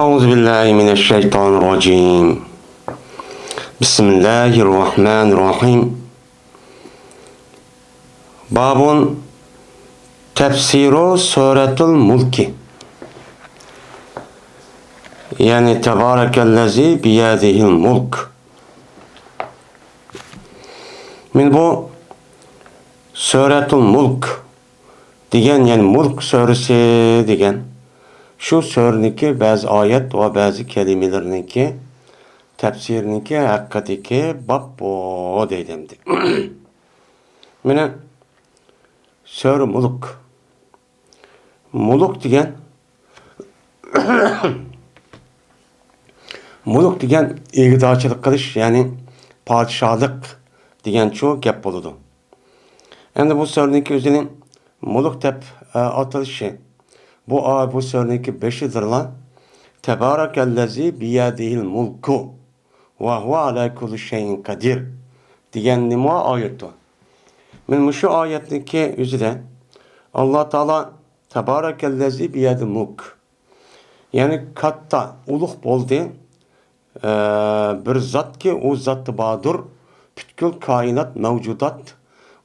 أعوذ بالله من الشيطان الرجيم. بسم الله الرحمن الرحيم. باب تفسير سورة الملك. يعني تبارك الذي بيده الملك. من bu Suratul Mulk degan, yani Mulk surasi degan shu suraniki ba'zi oyat va ba'zi kalimalarniki tafsiriniki haqiqatiki bab bu deydi. Mana Sura Mulk. Mulk degan Mulk degan egizorchilik qilish, ya'ni podshohlik degan shu gap bo'ladi. Endi bu suraniki o'zining Mulk deb atalishi. Bu suraniki 5-dirlar. Tabarakallazi biyadihil mulku va huva ala kulli shay'in qadir degan nima oyati. Men shu oyatniki o'zida Alloh taolo tabarakallazi biyadil mulk, ya'ni katta ulug' bo'ldi bir zotki, u zotda bordir butkul koinot mavjudot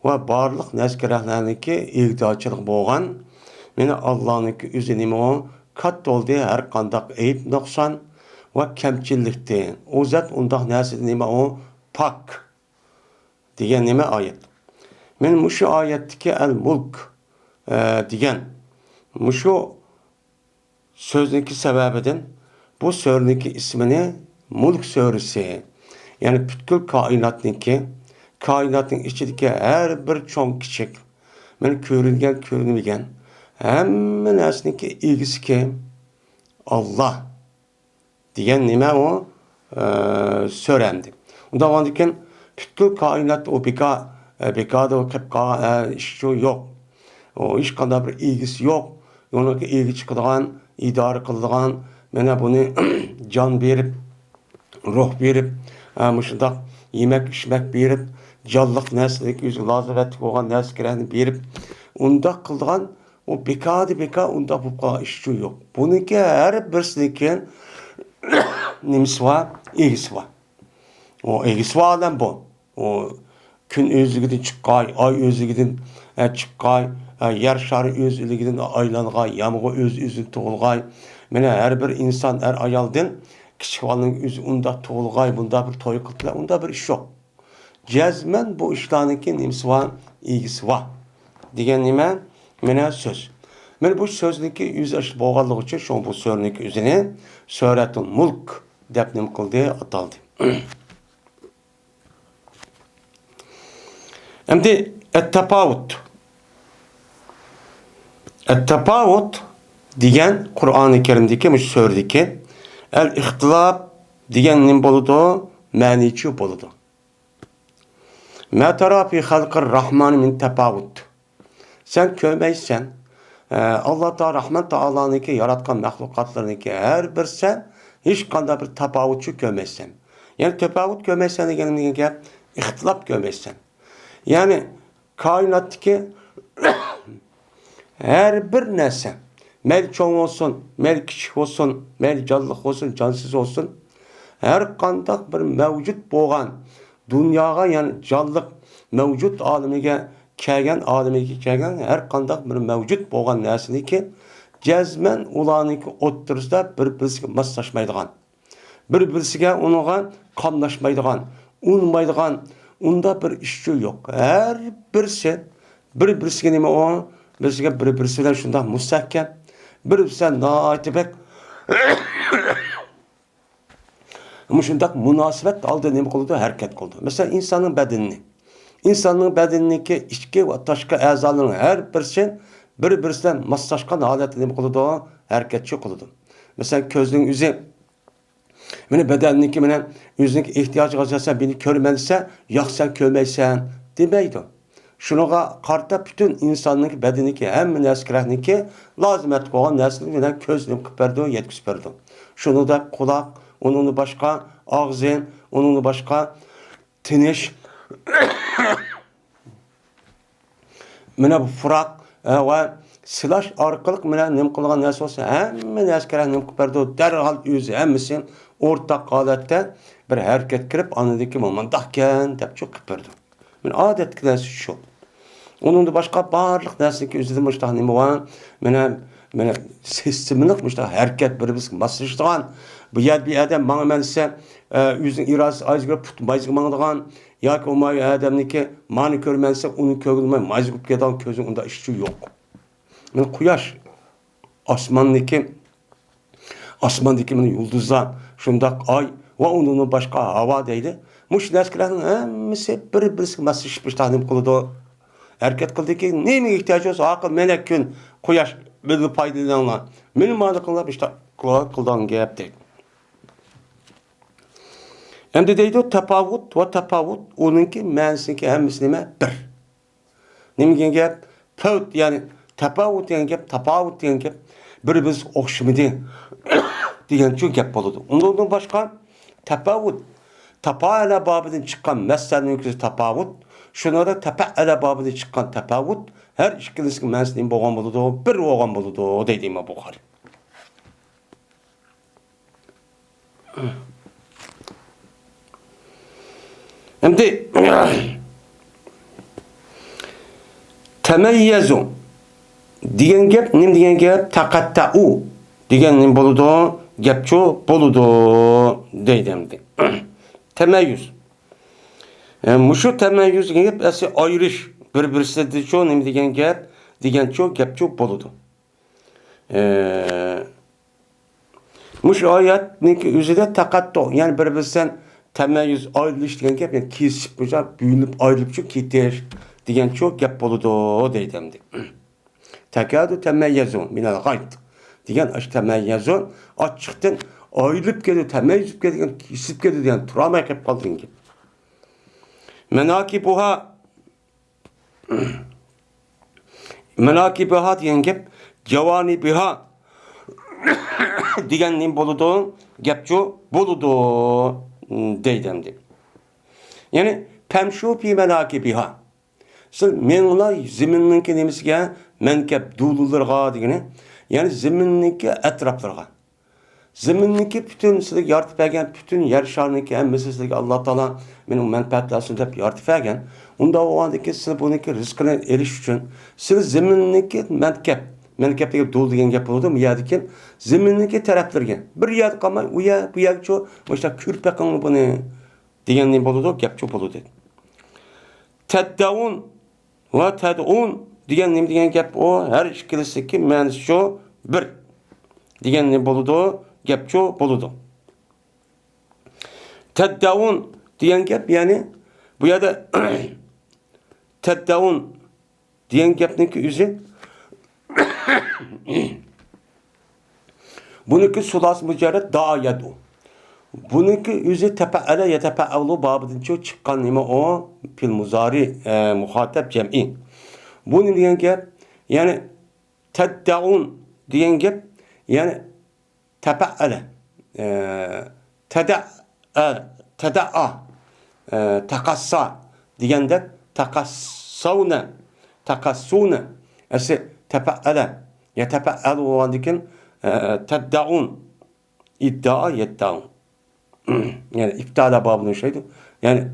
va barliq narsalarniki egdorchilik bo'lgan. Meni Allohniki o'zi nima katta bo'ldi, har qanday ayb nuqson va kamchilikdi. U zot undaq narsa nima u pok degan nima oyat. Men shu oyatdagi al-mulk degan shu so'zniki sababidan bu suraniki ismini Mulk surasi, ya'ni butkul koinotning ichidagi har bir cho'ng kichik, men ko'ringan ko'rinmagan hamma narsaniki egisi kim? Alloh degan nima u so'randi. Undan keyin butkul koinot u bekoda qilib qolgan ish yo'q. O hech qanday bir egisi yo'q. Unga egi chiqadigan, idora qiladigan, mana buni jon berib, ruh berib, shundoq yemak ichmak berib, jonliq narsalarga o'zi lozimat bo'lgan narsalarni berib, unda qiladigan o beka unda bu ish yo'q. Buniki har birsiniki nimasi bor, egisi bor. O egisi bordan bu. O kun o'zligidan chiqqan, oy o'zligidan chiqqan, yer shari o'zligidan aylangan, yomg'ir o'z-o'zidan tug'ilgan. Mana har bir inson, har ayoldan kichik bolaning o'zi unda tug'ilgan, bunda bir to'y qildilar, unda bir ish yo'q. Jazman bu ishlarniki nimasi bor, egisi bor degan nima? Mana so'z. Men bu so'zniki yuzash bo'lganligi uchun shu bu suraniki o'zini Suratul Mulk deb nim qildi, ataldi. Endi at-tafawut. At-tafawut degan Qur'oni Karimdagi bu suradagi al-ixtilob degan nim bo'ladi, ma'nichi bo'ladi. Ma tara fi xalqir rahman min tafawut. Sen ko'rmaysan, Alloh taolo Rahman taoloniki yaratgan mahluqotlarniki har birsi hech qanday bir tafovutchi ko'rmaysan. Ya'ni tafovut ko'rmaysan deganimga gap ixtilof ko'rmaysan. Ya'ni koinotdagi har bir narsa, mayli cho'ng bo'lsin, mayli kichik bo'lsin, mayli jonliq bo'lsin, jonsiz bo'lsin, har qanday bir mavjud bo'lgan dunyoga, ya'ni jonliq mavjud olamiga kelgan har qanday bir mavjud bo'lgan narsaniki jazman ularniki o'ttirisida bir-biriga moslashmaydigan, bir-biriga unuga qamlashmaydigan, unmaydigan, unda bir ish yo'q. Har birisi bir-biriga nima o, bizga bir-birisi bilan shunday mustahkam, bir-birisiga noatibak shunday munosabat oldi nima qildi, harakat qildi. Masalan, insonning badanidagi ichki va tashqi a'zolarning har birisi bir-birisidan moslashgan holatda nima qiladi, harakatchi qiladi. Masalan, ko'zning o'zi meni badanniki bilan o'zining ehtiyojiga asosan beni ko'rmasa, yo'q sen ko'rmaysan demaydi. Shunaqa qarta butun insonning badaniki hamma narsalarniki lozimat bo'lgan narsalar bilan ko'zning qilib berdi, yetkazib berdi. Shuningdek quloq, uning boshqa og'iz, uning boshqa tinish mana bu furoq va silash orqali bilan nim qilgan narsa bo'lsa, hamma narsaga nim qilib berdi. Darhol o'zi hammasi o'rtaq holatda bir harakat kirib, anadagi momandaqkan deb cho'qib berdi. Men odatda narsa shu. Onun da başqa barlıq narsaniki o'zida muştaq nima bor? Mana sistemlik muştaq harakat bir-birisiga moslashadigan. Bu yer bir adam bana mense o'zining irodasi ajrab putmaysiga mangdigan yoki o adamniki mani ko'rmansa uni ko'ngilmay majg'ub ketadigan ko'zing unda ishi yo'q. Mana quyosh osmondagi mana yulduzlar, shundoq oy va undan boshqa havo deydi. Mush narsalarning hammasi bir-birisiga moslashib ishtanim qiladi. Harakat qildiki, nima ehtiyoj bo'lsa, aql melek kun quyosh bilib foydalangan. Meni ma'lum qilib ishta qildan gap deydi. Endi deydi tafovut va tafovut uninki ma'nosiniki hammasi nima? Bir. Nima degan gap? Tafovut ya'ni tafovut degan gap, tafovut degan gap bir-birimiz o'xshamidi degan chu gap bo'ladi. Undan boshqa tafovut tapala babidan chiqqan masalaning tafovut shunada tapala babidan chiqqan tafovut her ikkilisining ma'nosi bo'lgan bo'ladi, bir bo'lgan bo'ladi deydi Imom Buxoriy. Endi tamayyazu degan gap nim degan gap taqatta'u degan nim bo'ladi, gapchu bo'ladi deydi endi. Tamayyuz. Mushu tamayyuz degan gap asli ayirish bir-birisidan shu nim degan gap deganchu gapchu bo'ladi. Mush oyatniki o'zida taqattu, ya'ni bir-birisidan tamayyuz ayrilish degan gap, yani kesib qo'ysa, büyünüp ayrılıp şu ketish degan çok gap bo'ladi deydi endi. Takadu tamayyuzun minal g'ayb degan ash tamayyuzun ochiqdan ayrılıp keldi, tamayyuz kelgan, kesib keldi degan turamay qolib qolgan gap. Menakibuha degan gap javanibiha degan nim bo'ladi, gapchu bo'ladi deydi endi. Yani pemşu pi menakibiha. Siz menlar ziminninki nemisiga menkep dulularga degeni, yani ziminninki etraflarga. Ziminninki bütün sizlik yaratib bergan, bütün yer şarniki hammasi sizlik Allah Taala mening menfaatlasin deb yaratib bergan. Unda o'g'andiki siz buniki rizqini erish uchun siz ziminninki menkep deb dul degan gap bo'ladi. Bu yerdagi ziminninki taraflarga bir yer qolmay, u yer bu yercho o'sha ko'rpaqing buni degan ne bo'ladi, gapchi bo'ladi. Taddaun va tad'un degan nima degan gap o, har ikkilisiki ma'nosi shu bir degan ne bo'ladi, gapchi bo'ladi. Taddaun degan gap, ya'ni bu yerda taddaun degan gapniki o'zi buniki sulas mujarrad da'yadu. Buniki o'zi tafa'ala yatafa'alu babidan chiqqan nima o, fil muzari muhattab jam'i. Bu ne degan gap? Yani taddaun degan gap, yani tafa'ala tada'a taqassa deganda taqassuna asli tafa'ala yatafa'alu o'g'andikin taddaun iddia yedda'un. Yani iptala babının şeydi. Yani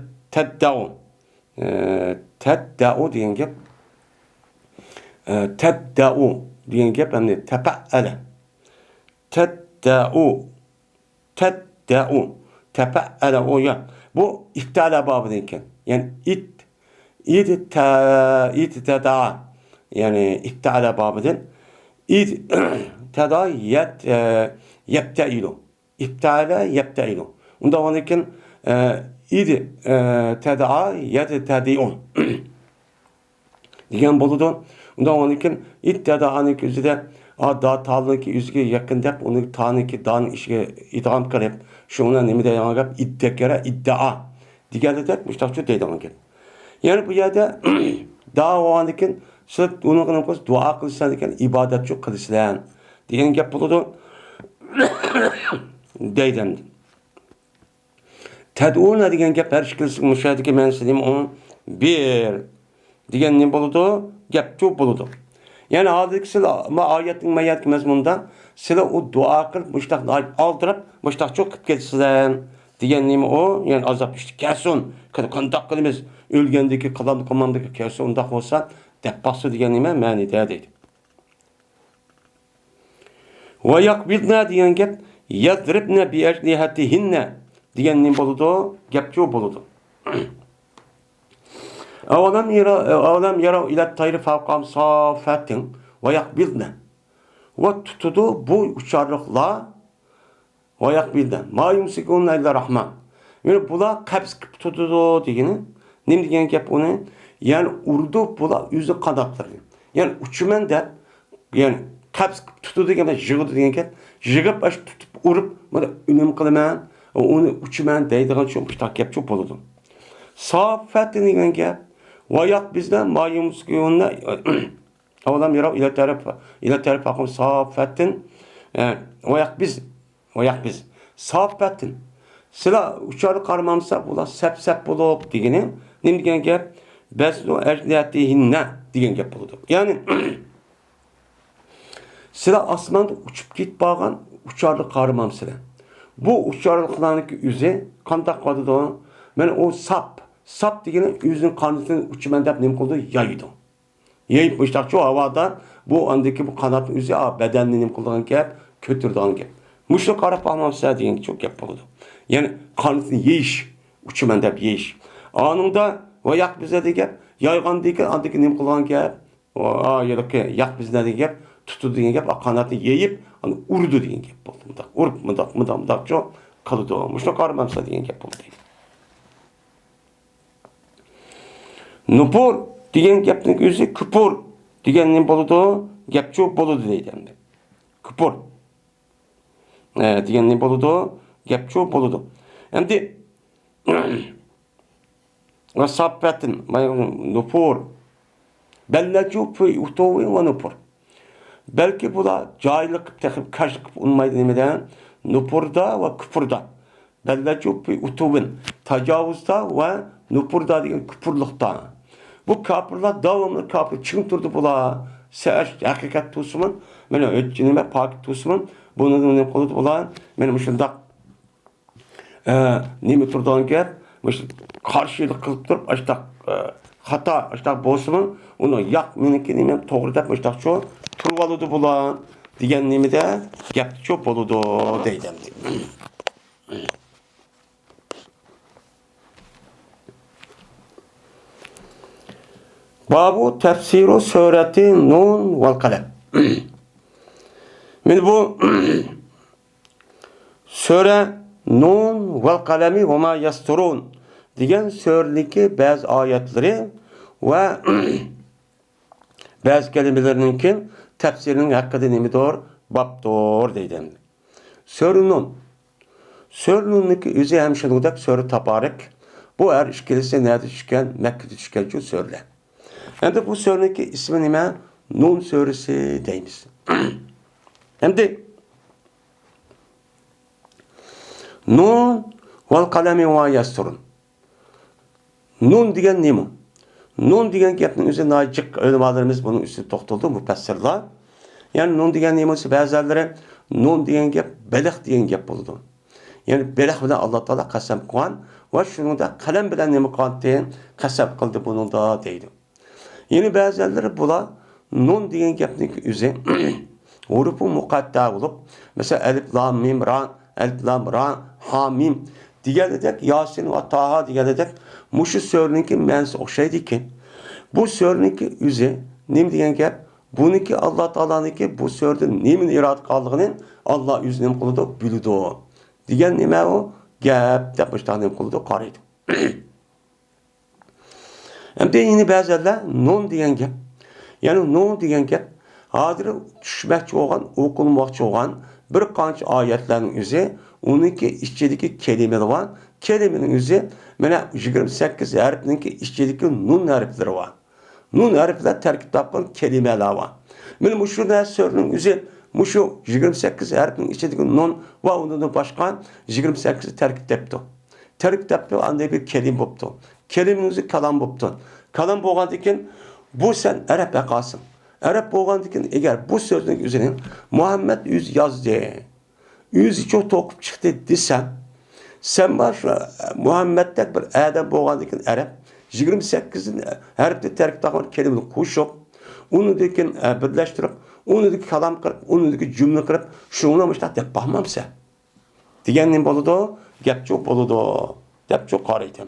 tedda'u diyen gap tedda'u diyen gap yani tefa'ale tedda'u tefa'ale o ya. Bu iptala babındayken yani iteda'a yani iptala babının iteda'a yebte'ilu İptala yebtailu. Unda onukin idi tedaa yetediun. Degan bo'ladi. Unda onukin ittadaaniki o'zida da ta'liki o'ziga yaqin deb uni ta'niki dan ishiga idg'om qilib, shuni nima degan gap iddakara iddaa deganidek mushtaqcha deydi onukin. Ya'ni bu yerda da'vonikin siz uni qilib duo qilsan ekan, ibodatchi qilsan degan gap bo'ladi. deydi. Tad'una degan gap har ikkilisi mushadiki ma'nosi nima? Bir degan nima bo'ladi? Gapchi bo'ladi. Yani hozirgi sizlar oyatning mayatki mazmunida sizlar o duo qilib mushtaq oldirib mushtaq cho'q qilib ketsizlar degan nima o? Yani azap işte kelsin. Qandoq qilamiz? O'lgandiki qilmamdiki kelsin undaq bo'lsa deb baqsa degan nima ma'nida deydi. Va yaqbidna degan gap yadribna bi ajnihatihinna degan nima bo'ladi? Gap shu bo'ladi. Avalam yara ila tayri fawqam safatin va yaqbidna. Va tutudu bu uçarlıqlar va yaqbidna. Ma yumsikunna illa rahman. Yani bular qabz qilib tutudu degani. Nima degan gap uni? Yani urdu bular o'zi qanotlarga. Yani uchiman deb, yani qabz qilib tutudu degan yig'di degan gap. Yig'ib ash tutib urib, mana unum qilaman, uni uchiman deydigan shu gap shu bo'ladi. Safat degan gap va yaqbizna ma yumsikunna avalam yara ila taraf faqam safatin va yaqbiz safatin sizlar uçarı qarmamsa bular sap bo'lib degani nima degan gap baslu ajnatihinna degan gap bo'ladi. Ya'ni sizlar osmonda uchib ketib qolgan uçarli qarmamsizlar. Bu uçarliqlarniki o'zi qanday qoladi? Mana o sap degani o'zining qanotini uchiman deb nima qildi? Yaydi. Yayib mushtaqcha havada bu andaki bu qanotni o'zi badanni nima qilgan gap, ko'tirdigan gap. Mushni qarab olmamsa degan çok gap bo'ladi. Yani qanotni yeyish, uchiman deb yeyish. Anında va yaq bizda degan yayg'andiki andaki nima qilgan gap, yo'qki yaq bizda degan gap, tutdi degan gap, qanotni yeyib, urdi degan gap bo'ldi. Urib mundaq qildi. Mushni qarabamsa degan gap bo'ldi. Nupur degan gapning o'zi kupur degan nima bo'ladi? Gap cho'q bo'ladi deydi endi. Kupur. Degan nima bo'ladi? Gap cho'q bo'ladi. Endi vasapatin, nupur. Bellaju fi utovi va nupur. Belki bular joyliq qilib qashib unmaydi nimadan? Nupurda va kupurda. Bellaju fi utovin, tajovuzda va nupurda degan kupurliqda. Bu kapırlar davamlı kapır çın turdu bular. Seher hakikat tusumun, bana ötçünüme pakit tusumun, bunu ne koludu bular. Benim şundak nemi turdan gap, karşılık kılıp durup açtak hata açtak bozumun, onu yak meniki nemem doğru dep açtak şu turvalıdı bular. Diyen nemi de gap çok boludu deydim. Babu tefsiru sureti Nun vel kalem. Şimdi bu sure Nun vel kalemi ve ma yasturun diyen suredeki bazı ayetleri ve bazı kelimelerinin tefsirinin hakkında nemidir? Babdır deydim. Sure Nun. Sure Nun'daki özü hemşirelik sure Tabarik. Bu her işkilisi nerede düşken? Mekke'de düşken şu sureler. Hem de bu suredeki ismi nime? Nun suresi deyimiz. Hem de Nun vel kalemi ve yasturun. Nun diyen nime? Nun diyen gapning o'zi naycık ulamalarımız bunun üstü toxtaldı müfessirler. Yani nun diyen nimesi bazıları nun diyen gap belik diyen gap buldu. Yani belik bilen Allah Teala qasam qilgan ve şunun da kalem bilen nime qilgan qasam qildi bunun da deydi. Yine bazıları bula nun diyen gapning o'zi hurufu muqatta olup mesela elif lam mim ra elif lam ra ha mim diyeledek Yasin ve Taha diyeledek muşu sureninki mensi okşaydı ki bu sureninki özü nim diyen gap bununki Allah Teala'nınki bu surede nimin irad kaldığının Allah yüzünün kuludu bildi diyen nime o gap yapmışlar kuludu qarıydı. Hem de yine bazılar nun diyen gap yani nun diyen gap hazır düşmekçi olan okunmakçı olan bir qancha ayetlerin özü onunki içindeki kelimeler var. Kelimenin özü mana 28 harfninki içindeki nun harfleri var. Nun harfler terkip tapan kelimeler var. Mana bu şurada sözün özü muşu 28 harfnin içindeki nun ve ondan başka 28 terkip taptı. Terkip taptı anda bir kelime boptu. Kelimenin özü kalam boptu. Kalam boğandıkken bu sen Arap'a kalsın. Arap bo'lgandan keyin agar bu so'zning o'zini Muhammad o'zi yozdi, o'zi çok to'qib chiqdi desam, sen bor shu Muhammaddek bir adam bo'lgandan keyin Arab 28 harfli tarkib taqon kelimani qo'shib, uni dekin birlashtirib, uni dekin kalam qilib, uni dekin jumla qilib, shuni mushtaq deb baxmamsa. Deganim bo'ladi, gap çok bo'ladi, deb çok qaraydim.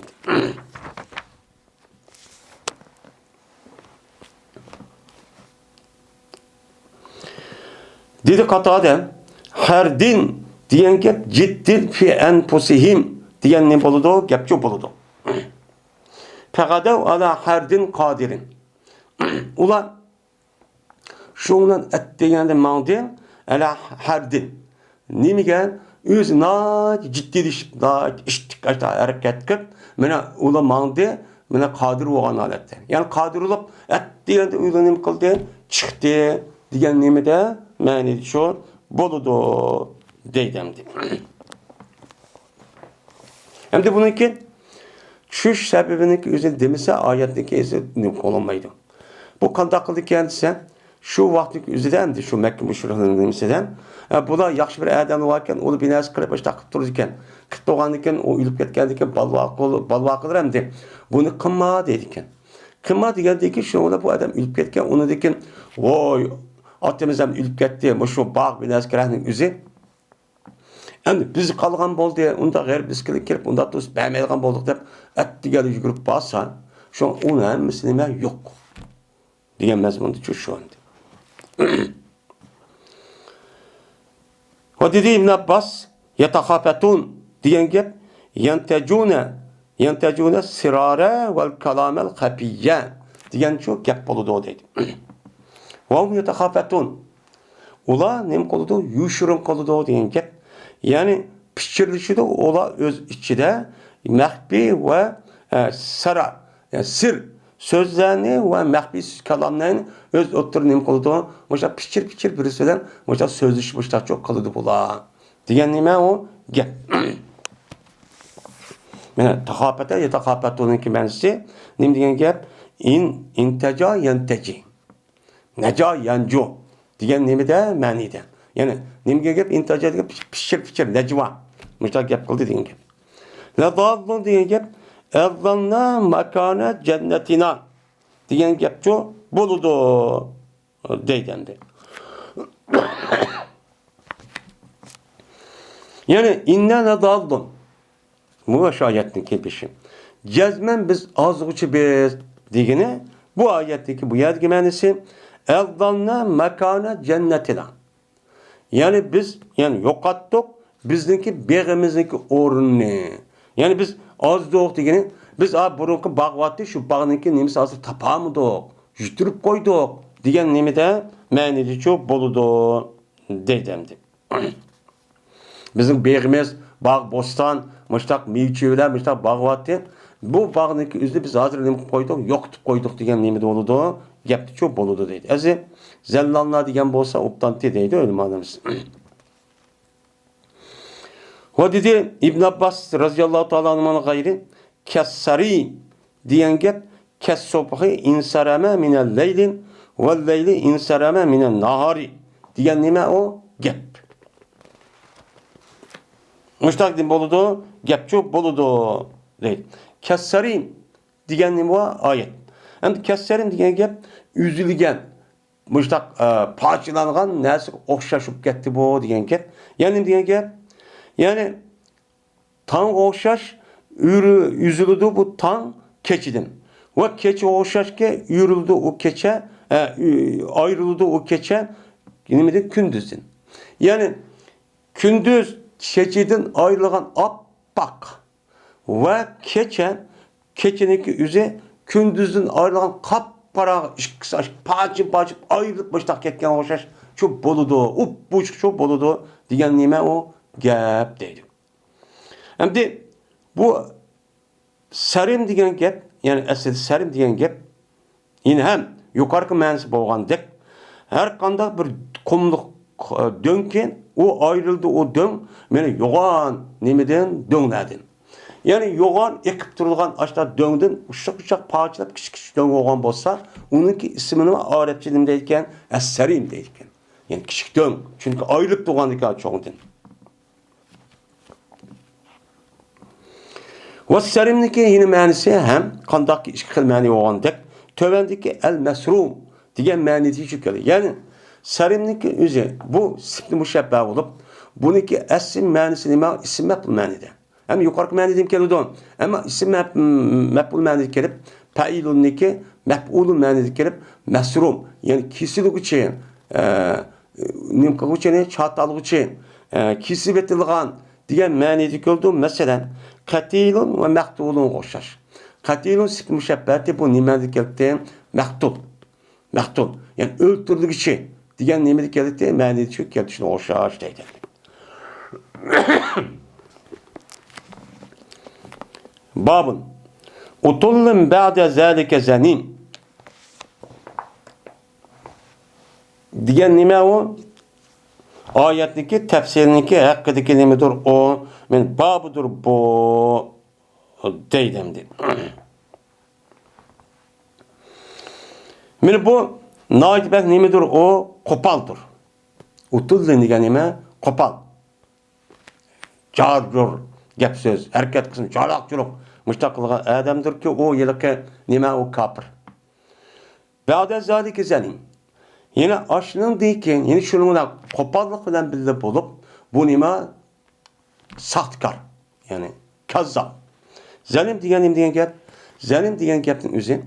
Dedi Qatada, her din diyen gap ciddil fi enfusihim diyen ne boludu? Gap çok boludu. Fekadev ala her din kadirin. Ulan şundan et diyende mağdi ala her din. Nimigen öz na ciddi na iştik açta hareket kıp mena ulan mağdi mena kadir olan alette. Yani kadir olup et diyende ulan nim kıldı çıktı diyen nimi de mani şu boludu deydemdi. Hem de bununki çüş sebebindeki üzerinde demişse ayetteki ezildim olunmaydı. Bu kanda kıldı kendisi şu vaktiki üzerinde şu Mekke müşriklerinin demişseden bu da yaxşı bir adam varken onu binası kırıp işte akıp dururken kıt doğandiken o ülüp ketkendiken balvakıdır hem de bunu kımma dedikken. Kımma diyen ki şu bu adam ülüp ketken onu diken oy atımız hem ülüp ketti şu bağ binası kırıkının üzeri. Yani biz kalgan boldu, onda gayr biskili kirip, onda tuz beğenmeyilgan bolduk deyip, etti geldi yugurip bassa, şu an onun hemmisine yok. Diyemez bunu şu anda. O dedi İbn Abbas, yetakafetun diyen gep, yentecune sirare vel kalamel khafiyye diyen çok gep boludu o dedi. Ve yetakafetun. Ula nem koludu, yuşurun koludu diyen gep. Yani pişirilişi de ola öz içinde mehbi ve sara, yani sır sözlerini ve mehbi kalamlarını öz oturunum kılıdı. Mesela pişir birisinden mesela sözleşmişler çok kılıdı bula. Diyen nime o gel. Yani takapete ya takapete onun ki bensi nim diyen gel inteca yenteci. Neca yancu. Diyen nimi de menide. Yani nimge gap intaca gap pişir necva. Müştak gap kıldı diyen gap. La dallu diyen gap erzanna makana cennetina diyen gap ço buludu deydendi. Yani inna la dallun. Bu ayetin kepişi. Cezmen biz azgıçı biz diyene bu ayetteki bu yedgimenisi erzanna makana cennetina. Yani biz yokattık bizdeki begimizdeki orunu. Yani biz az doğuk degeni biz burunki bağ vatı şu bağınki nemisi azı tapamıdık. Jütürüp koyduk. Diyen nemi de mənidi çok boludu deydemdi. Bizim begimiz bağ bostan, müştak mevçevler, müştak bağ vatı. Bu bağınki üzü biz hazır nemi koyduk, yoktup koyduk diyen nemi de oludu. Gepti çok boludu deydi. Ezi zellanlar diyen bolsa optanti deydi öyle manamız. O dedi İbn Abbas radıyallahu ta'ala anhu'nun gayri kessari diyen gep kessobhi insarame minel leylin vel leyli insarame minel nahari diyen nime o gep. Müştak din boludu, gep çok boludu deydi. Kessari diyen nime o ayet. Hem kesserin diyen gep üzülgen. Müştak parçalangan nesi okşaşıp gitti bu diyen gep. Yani diyen gep yani tan okşaş üzüldü bu tan keçidin. Ve keçi okşaş ki yürüldü o keçe ayrıldı o keçe yine kündüzün. Yani kündüz keçidin ayrılgan appak ve keçeninki üze kündüzün ayrılgan kapkara parçıp ayrılıp başta ketken okşaş çok boludu. Buçuk çok boludu diyen nime o gap deydi. Hem de bu serim degan gap, yani asıl serim degan gap yine hem yukarı manası bolgandek her kanda bir kumluk dönken o ayrıldı o dön meni yoğan nemeden dönledin. Yani yoğan ekip durulgan açta döngdün uşak parçalap kiçik döng olgan bolsa, onunki ismini Arapça dilimde deyken es-serim deyken. Yani kiçik döng. Çünkü ayrılık doğandıkı çoğundan. Ve serimdeki yine manisi hem kandaki iki xil mani olgandak, tövendeki el-mesrum degan ma'nida çıkıyor. Yani serimdeki özü bu sifli müşebbeh olup, buniki asl manisi nima? İsim mef'ul manida. Hem yukarı manida keladi. Ama isim mef'ul manida kelip, fa'iluniki mef'ul manida kelip, mesrum. Yani kesilguchi, nimkaguchi, çatalguchi, kesib etilgan degan ma'nida keldi. Mesela katilun ve maktulun qo'shash. Katilun sifli müşebbehti bu nimada keldi? Maktul. Maktul. Yani öldürülgüçi degan nimada keldi? Ma'nida shu keldi, shuni o'xshash deydi. Babın utullun ba'de zalike zanin degan nima o? Ayetdeki tefsirindeki hakkındaki nimidir o? Men babıdır bu deydimdi. Men bu naitbek nimidir o? Kopaldır. Utullun degan nima? Kopal. Carjur, gap söz, hareket kısmı, çalakçılık, müştakıllığa adamdır ki o yılıkı nima o kapır. Ba'de zalike zanin. Yine aşının deyken, yine şununla kopallık bilen bildi bulup, bu nima sahtkar. Yani kazzap. Zalim degan gap, zalim degan gapning o'zi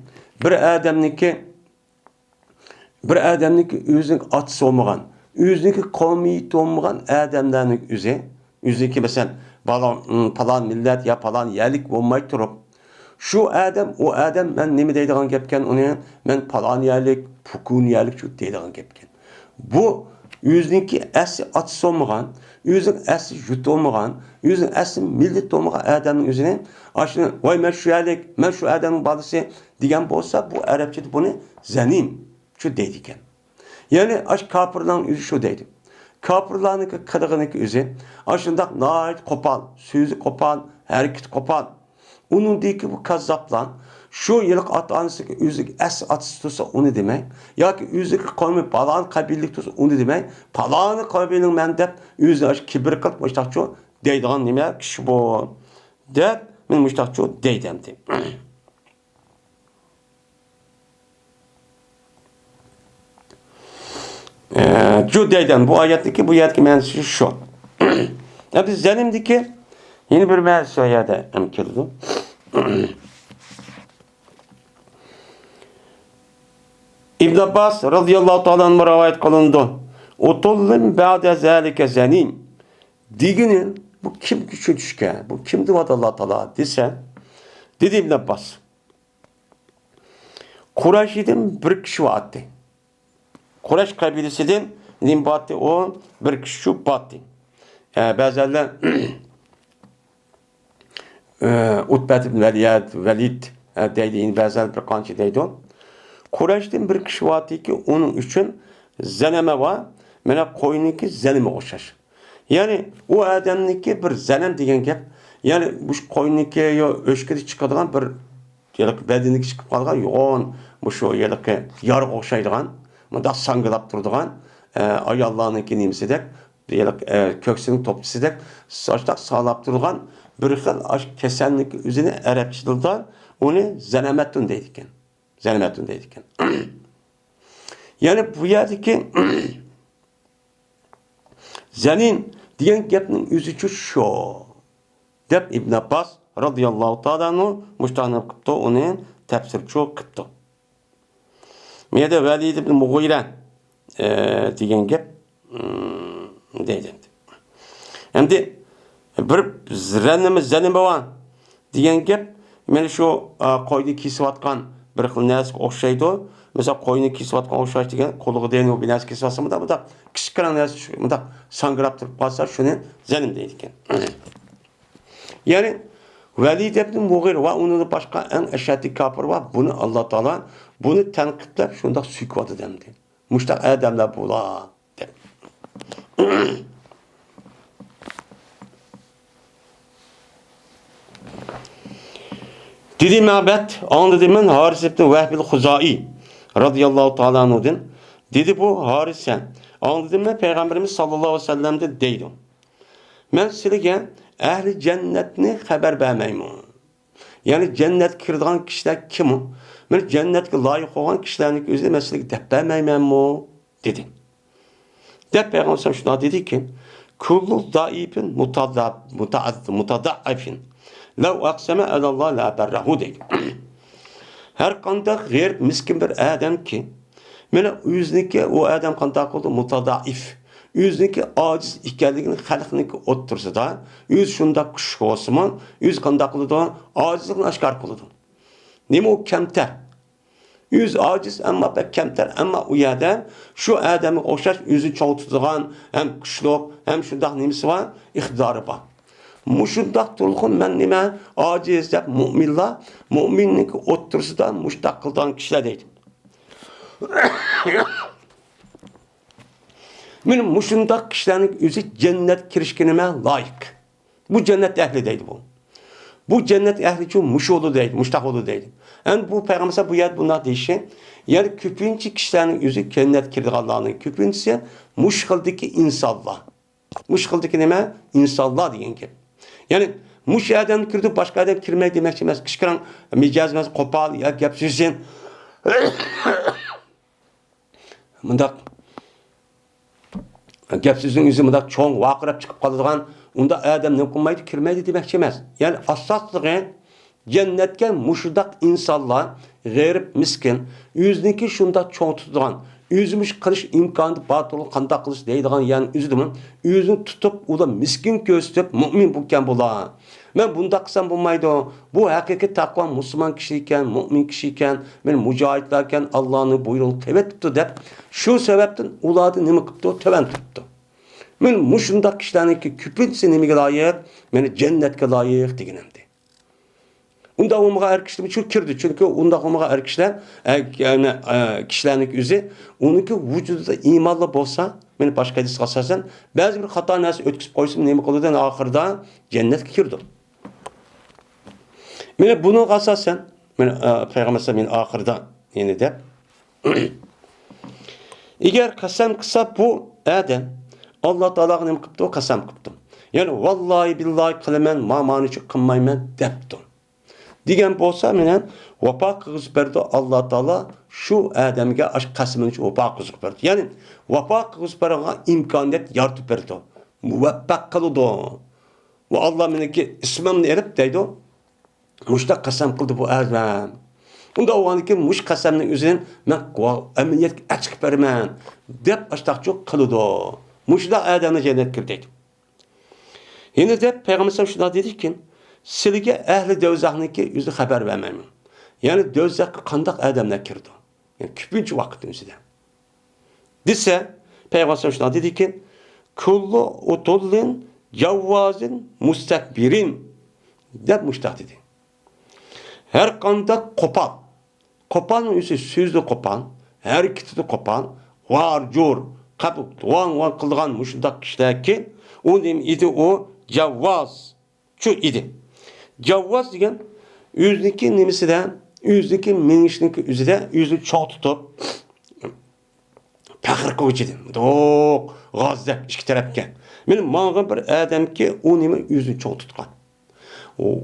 bir adamniki o'zining otisi olmagan, o'ziniki qavmiy olmagan adamlarning o'ziki mesela falan millet ya falan yerlik olmay turup, şu adam o adam ben nemi deydigan gapken onu ben falan yerlik, pukun yerlik şu deydigan gapken. Bu o'ziniki asli otisi olmagan, o'zining asli yurt olmagan, o'zining asli millet olmagan adamning o'zini ashuni voy men shu yerlik, men shu adamning bolasi degan bo'lsa, bu arabchada buni zanim shu deydi ekan. Yani aş kafirlarning o'zi shu deydi. Kapırlarınki kıdığınki özü, aşındak nait kopal, sözü kopal, hareket kopal. Onun deyki bu kazzaplan, şu yıllık atanısı ki özü es atısı tutsa onu demek, ya ki özü ki kavmi palan kabillik tutsa onu demek, palanı kabilin mendep, özü aş kibir kılıp müştakçı deydiğen nime kişi bu. Der, ben müştakçı deydemdi. Cüdeyden bu ayetteki bu yetki mensusu şu. Yani zalimdeki yeni bir mensusu yerde emkildi. İbn Abbas radıyallahu ta'ala rivayet kılındı. Utullun ba'de zalike zanim. Diginin bu kim küçük düşke, bu kimdi vad Allah Teala dese, dedi İbn Abbas. Kureyş'den bir kişi vardı. Kureyş kabilesinden Nimbati o bir kişi şu battı. Bazılar Utbet ibn Velid deydi, bazılar bir kançı deydi o. Kureyş'ten bir kişi vardı ki onun için zeneme var. Mene koyununki zeneme oşaş. Yani o adamınki bir zenem degen gap. Yani bu koyununki ya öşkedi çıkadigan bir bedeniga chiqib qolgan yo'g'on bu shu yiliqi yarıq o'xshaydigan bunda sangilab turadigan ayollarniki nimsidek ko'ksining to'pchisidek sochlar sog'lab turgan bir xil kasallik o'zini arabcha tilda uni zanamatun deydi ekan. Zanamatun deydi ekan. Yani bu yerdagi zanin degan gapning o'zi shu deb İbn Abbas radıyallahu ta'ala anhu müştahnab qıptı, onu tefsirçi qıptı. Meyde Velid ibn Mughire degan gap deydi. Endi bir zanim bo'lgan degan gap meni shu qo'yni kesayotgan bir xil narsaga o'xshaydi. Mesela qo'yni kesayotgan o'xshash degan qo'liga deyni bir narsa kesayotsa bunda kichkina narsa bunda sangrab turib qolsa shuni zanim deydi ekan. Yani Velid ibn Mughire ve onun başka en eşyatli kafir var. Bunu Allah Teala bunu tenkitle şunda sükvadı demdi. Müştak adamlar bula dem. Dedi Ma'bad, anladı men Haris ibn Vahbil Huzai radıyallahu ta'ala anhu'dan. Dedi bu Haris'e, anladım men Peygamberimiz sallallahu aleyhi ve sellem de deydi. Men sizlarga ahli cennetni xabar bermayman. Yani cennet kirdigan kişiler kim o? Men cennetga loyiq bo'lgan kishilarning o'zini men sizlarga deb bermaymanmi? Dedi. Deb Peygamber şuna dedi ki, kullu daifin mutadaifin. Lav aqsama alallah la berrahu deydi. Her qandaq g'ayr miskin bir adam ki, mana o'ziniki o adam qandaq bo'ldi mutadaif. O'ziniki ojiz ekanligini xalqniki o'ttirsida, o'z shunda kuch bo'lsa, o'z qandaq qiladi, ojizlikni oshkor qiladi. Nima u kamtar? Yüz aciz ama pek kemter ama o yerda şu adamı o'xshash o'zi cho'ng tutadigan hem kuchliq hem shundoq nimasi var, iqtidori bor. Mushundoq turg'un men nima aciz deb mu'minlar mu'minniki o'ttirsida mushtaq qilgan kishilar deydi. Men mushundoq kishilarning o'zi jannat kirishga nima loyiq. Bu cennet ehli deydi bu. Bu cennet ehli için muşoğlu deydi, muştakolu deydi. Yani bu Peygamber bu yer bunlar deyişi. Yani köpüncü kişilerin yüzü cennet kirdi Allah'ın köpüncüsü muşkıldaki insanlar. Muşkıldaki neme? İnsanlar diyen ki. Yani muş adam kirdi başka adam kirmeyi demek için kışkıran mecazmez kopal ya gepsizsin. Mındak gepsizin yüzü mındak çoğun vakırıp çıkıp kalıdığın onda adam ne kılmaydı, kirmeydi demek çemez. Yani asaslığı cennetke muşudak insanlar, gayrip miskin, yüzünki şunda çoğun tutulan, yüzümüş kılış imkanı batılı kanda kılış deydiğen yani yüzümün, yüzünü tutup o da miskin gösterip mümin bukken bula. Ben bunda kısam bulmaydı. Bu hakiki takva Müslüman kişiyken, mümin kişiyken, ben mücahitlerken Allah'ın buyruğunu tevet tuttu deyip, şu sebepten uladı nemi kıptı, teven tuttu. Men muşundaq kişilarniki küpüntisi nemiga loyiq, meni jannatga loyiq deganimdi. Unda umga er kişilar uchun kirdi, chunki unda umga er kişilar, yani kişilarning o'zi, uniki vujudida iymonli bo'lsa, meni boshqa hadisga asosan, ba'zi bir xato narsa o'tkazib qo'ysin, nima qiladidan oxirida jannatga kirdi. Meni buni asosan, meni payg'ambar men oxirida yani deb. Agar qasam qilsa bu adam Allah Teala'nın nima qilibdi, qasam qilibdi. Yani vallahi billahi qilaman, mamanichi qilmayman debdi. Degan bo'lsa, meni vafo qilib berdi Alloh Taolo shu odamga ash qasamini vafo qilib berdi. Yani vafo qilib bergan imkoniyat yaratib berdi. Muvaffaq qildi. Va Alloh meniki ismimni erib deydi. Mushta qasam qildi bu odam. Unda o'g'aniki mush qasamning o'zidan men amaliyotga chiqib beraman deb ashtaqchoq qildi. Muşda adamı cennet kirdi. Yine de Peygamber şuna dedi ki, sizge ehli dövzakniki yüzü haber vermem. Yani dövzak kandak adamla kirdi. Yani küpünç vakit yüzüde. Dise Peygamber şuna dedi ki, kullu utullin cevvazin mustakbirin deb muşta dedi. Her kandak kopan. Kopanın yüzü sözlü kopan, her ikisi kopan, var jur, kapıp duan kılgan muşundak kişiler ki o idi o cevvaz şu idi. Cevvaz degen yüzdeki nimisi de yüzdeki minişniki yüzüde yüzü çoğ tutup pahır koyucudu. Doq gazda iki tarafga. Benim mağın bir adam ki o nimi yüzü çoğ tutkan. O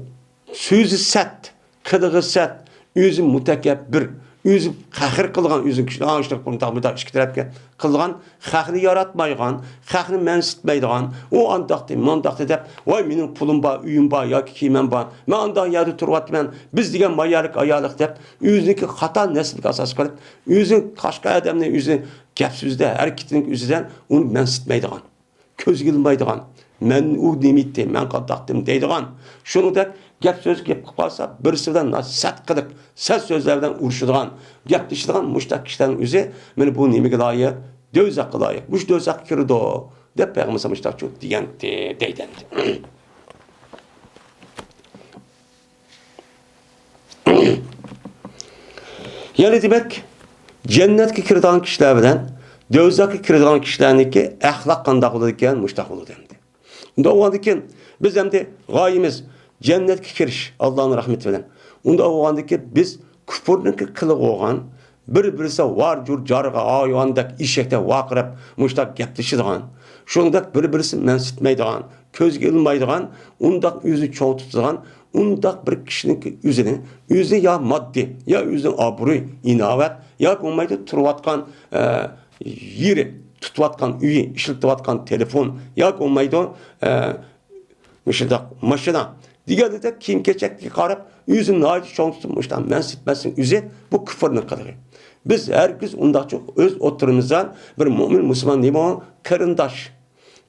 sözü sat, kıdığı sat, yüzü mütekebbir. Yüzü qahir qılğan yüzün kişiler ağışlık bunu tağmıda iki tarafga qılğan, xaqni yaratmayğan, xaqni mənsitməydiğan, o andaqdı, mandaqdı deyib, vay menin pulum var, üyüm var, ya ki kiymən var, mən andaq yerde turvatmən, biz degen mayarıq, ayalıq deyib, yüzünki xata nəsillik asas qılıb, yüzün qaşqa adamın yüzü gəpsüzdə, hərəketinin yüzüdən onu mənsitməydiğan, köz gilməydiğan, mən o demitdi, mən qadaqdım deydiğan, şunu deyib, gap söz gap qılsa birisidan nasihat qilib, saz sözlərdən uruşuduğan, gaplaşıdığan müştaq kişilərin özü məni bu nimiga loyiq, dövzaqqa loyiq. Muş dövzaq kirdi deb Peyğəmbər müştaq çox degan deydi. Yani demek cennetke kirdiğan kişiler bilen dövzaqqa kirdiğan kişilerniki əxlaq qandaq olur ekan, müştaq olur dendi. Unda o andikin biz hem de gayemiz cennetke kiriş Allah'ın rahmeti bilen. Unda oğandaki biz küfürniki kılık oğan, bir-birisi var jur jarga ayvandak işekte vaqırap muştak gaplaşıdığan, şondak bir-birisi mensitmeydiğan, közge ilmaydiğan, undak yüzü çoğ tutadigan, undak bir kişinin yüzü ya maddi, ya yüzün abruy, inavet, ya olmaydı turvatkan yeri, tutvatkan üyi, işletvatkan telefon, ya olmaydı maşına. Digerde de kim keçekli qarab, yüzün naiti çoğun tutmuştan mensitmesin yüzü, bu küfürün kılığı. Biz herkes undaq çok öz oturumuzdan bir mümin Müslüman neymi o? Kırındaş.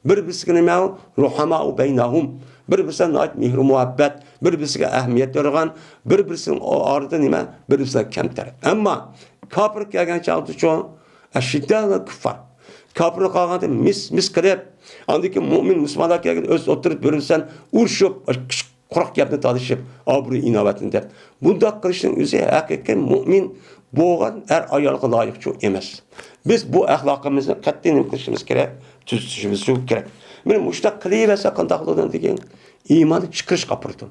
Bir-birisine neymi o? Ruhama'u beynahum. Bir-birisine nait mihru muhabbet, bir-birisine ehmiyet verilen, bir-birisinin o arada neymi? Bir-birisine kemter. Ama kafir kelgen çağıdı çoğun, eşiddet ve küffar. Kafir kalganda mis kırıp, andaki mümin Müslümanlar kelgen öz oturup bir-birisen urşup, kurak yapını talışıp, abru inavetinde. Bunda kılışın üzeri hakikaten mümin boğan ayarlığa layık çok emas. Biz bu ahlakımızı katlinim kılışımız gerek, tüzüşümüz çok gerek. Benim muştak kılığı ve sakındaklıdan degen imanı çıkış kapırdı.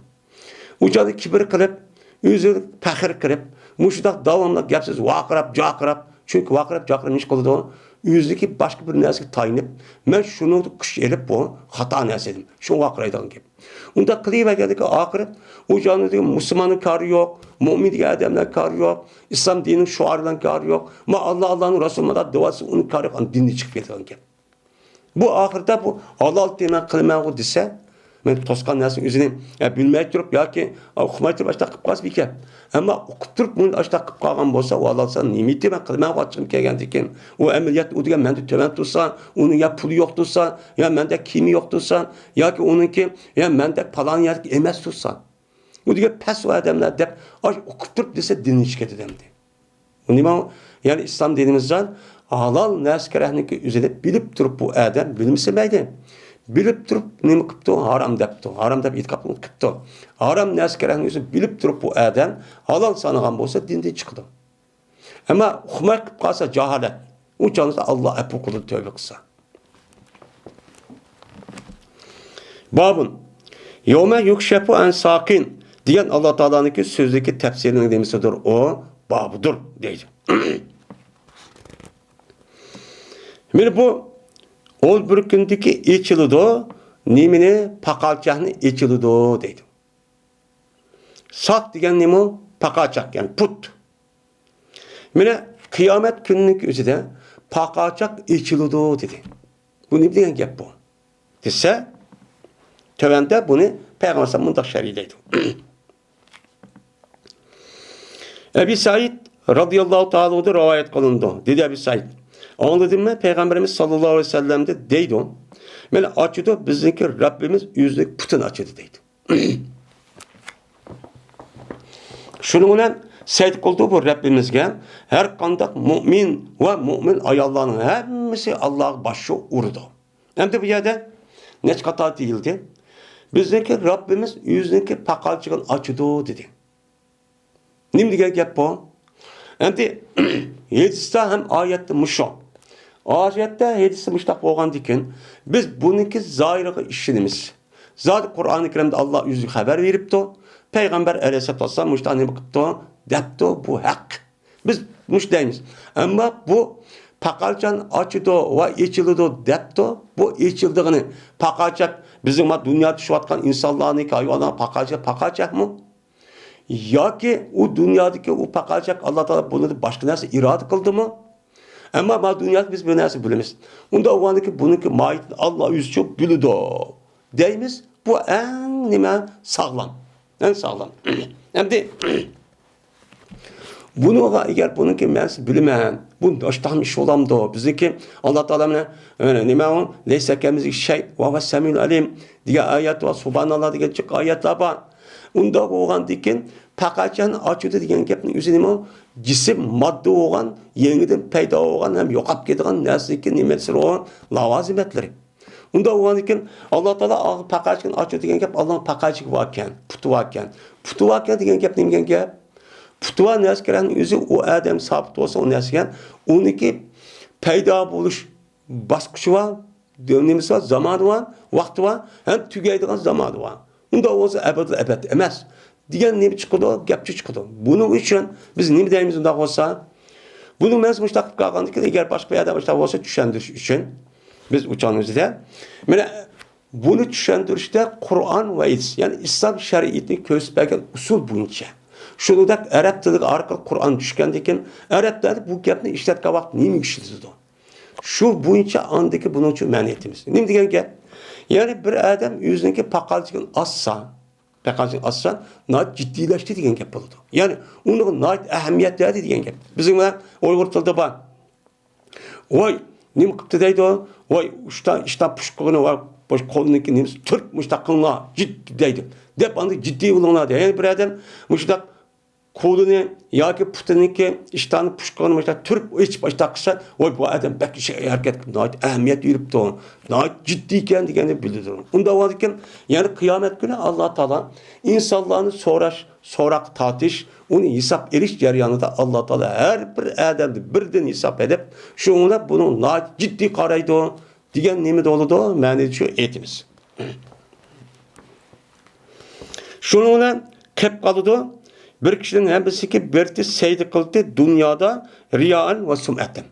Ucadı kibir kılıp, yüzü pahir kırıp, muştak davamlı gapsiz vaqırap, jaqırap, çünkü vaqırap, jaqırap niş kıldı o, yüzdeki başka bir nesik tayinip, ben şunu kuş elip bu, hata nesedim, şunu vaqıraydan gibi. Unda kılığı ve geldi ki akırıp, o canlı Müslümanın karı yok, mümin diye adamlar karı yok, İslam dininin şuarından karı yok, ama Allah'ın Resulü'nün duası onun karı yok, dinini çıkıp yetilen gibi. Bu ahirde bu halal dinen kılmağı dese, ben toskan nesin yüzünü bilmeye durup ya ki okumayı durup açta kıpkas bir kep. Ama okuturup bunu açta kıpkagan bolsa o halal sana nimeti ben kılmağı açım kelgendikin. O ameliyat o diye mende töven tutsa, onun ya pulu yok tutsa, ya mende kimi yok tutsa, ya ki onunki ya mende palan yer emez tutsa. O diye pes o adamlar dep okuturup dese dinin şikayet edemdi. Onu yani İslam dinimizden halal neskerehninki üzerinde bilip durup bu adam bilmişsemeydi. Bilip durup nemi kıptı? Haram depti. Haram dep itikapını kıptı. Haram neskerehnin üzerinde bilip durup bu adam halal sanıgan bolsa dinde çıktı. Ama hukmay kıp kalsa cahalet. O canlıda Allah epu kulu tövbe kılsa. Babun. Yevme yukşefu en sakin diyen Allah Teala'nınki sözdeki tefsirinin demesidir. O babudur diyeceğim. Şimdi bu ol bir gündeki içilido nimini pakalçahını içilido deydi. Sak diyen nimi pakalçak yani put. Şimdi kıyamet günlük üzere pakalçak içilido dedi. Bu ne diyen gep bu? Dese tövende bunu Peygamber Sallallahu şer'iydi. Ebi Said radıyallahu ta'ala'da rivayet kılındı. Dedi Ebi Said. Anladın mı? Peygamberimiz sallallahu aleyhi ve sellem de deydi o. Yani açıda bizimki Rabbimiz yüzlük putun açıdı deydi. Şununla seyit kıldı bu Rabbimizge her kandak mümin ve mümin ayallarının hepsi Allah'a başı uğradı. Hem de bu yerde ne kata değildi. Bizimki Rabbimiz yüzlük pakalçıkın açıdı dedi. Ne diye gep bu? Hem de yedisi hem ayette muşo. Ayette yedisi muştak olgan diken biz bununki zahirı işinimiz. Zaten Kur'an-ı Kerim'de Allah yüzü haber veripti. Peygamber aleyhisselatü vesselam muştak ne bakıptı? Depti bu hak. Biz muş deyimiz. Ama bu pakalçan açıdı ve içilido depti. Bu içildiğini pakalçak bizim dünyada şu atkan insanların hayvanlar pakalçak mı? Ya ki o dünyadaki o pakalçak Allah Teala bunu başka nasıl irade kıldı mı? Ama bu dünyada biz bunu nasıl bilemiz? Onda o andaki bununki mait Allah yüzü çok bilüdü. Deyimiz bu en nime sağlam. En sağlam. Hem de bunu eğer bununki mensi bilmeyen, bu baştan iş olamdı. Bizimki Allah Teala'nın öyle nime o? Leyse kemizi şey ve ve semil alim diye ayet var. Subhanallah diye çok ayetler var. Unda olgan diken pakalçan açıdı diyen gapning üzerine o cisim madde olgan, yeniden payda olgan hem yokap ketgan narsaga nimasi olan lavazimetleri. Unda olgan diken Allah Teala pakalçan açıdı diyen gap Allah'ın pakalçık varken, putu varken. Putu varken diyen gap nime gap? Putuva naskeran yüzü o adam sabit olsa o nasken onunki payda buluş baskışı var, dönümüz var, zamanı var, vakti var, hem tügeydiğin zamanı var. Unda olsa ebed emas. degan nima chiqadi? Gapchi chiqadi. Buning uchun biz nima deymiz unda bo'lsa? Buni men mustaq qilib qolgandan keyin agar boshqa bir odam bo'lsa tushuntirish uchun biz uchanimizda mana buni tushuntirishda Qur'on va hadis, ya'ni islom shariatini ko'rsatgan usul bo'yicha shuningdek arab tili orqali Qur'on tushgandan keyin arablar bu gapni ishlatgan vaqt nima ishlatadi? Shu bo'yicha andagi buning uchun ma'niyatimiz. Nima degan gap? Ya'ni bir odam o'ziniki paqalchigan assan ciddileşti degan gap bo'ladi. Ya'ni uni ahamiyat berdi degan gap. Bizning bilan Uyg'ur tilida bor. Voy, nima qilibdi deydi? Voy, ishta pushqini va bosh qo'lniki nima turk mushtaqilna jiddiy deydi. Deb andi jiddiy bo'linglar. Ya'ni bir odam mushtaq qo'lini yoki putiniki ishtani pushqini mushtaq turk hech boshqa qilsa, voy bu odam bak harakat qilib, ahamiyat yuribdi. Jiddiy ekan deganni bildiradi. Unda var ekan, ya'ni qiyomat kuni Alloh taolo insonlarni so'roq tortish, uni hisob berish jarayonida Alloh taolo har bir odamni birdan hisob edib, shunga buni jiddiy qaraydi degan nima bo'ladi? Ma'ni shu aytamiz. Shunga kelib qoladi. Bir kişinin hemsiki berti seydi kıldı dünyada riyan ve sum'aten.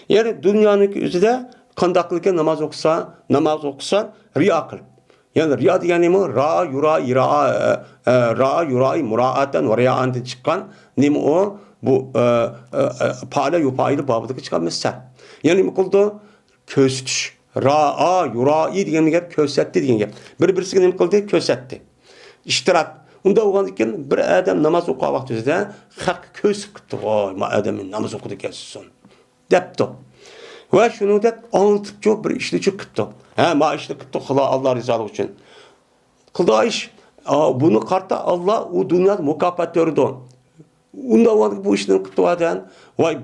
Yani dünyanın üzerinde kandaklıken namaz okusa riya kılıp. Yani riya yani mi? Ra yura muraaten ve riya'an çıkan nemi o bu pala yupaylı babıdaki çıkan mesel. Yani mi kıldı? Köstüş. Ra'a yura'i diyen gap kösetti diyen gap. Birisi nemi kıldı? Kösetti. İştirak. Unda o'qigan bir odam namoz o'qigan vaqtida haq ko'sib ketdi. Voy, ma odamning namoz o'qidi ekansiz debdi. Va shuningdek anlatib jo'q bir ishni qilibdi. Ha, ma ishni qilibdi, Xudo Alloh rizoligi uchun. Xudo ish buni qarta Alloh u dunyoda mukofot berdi. Unda bu ishni qilibdi odam, voy,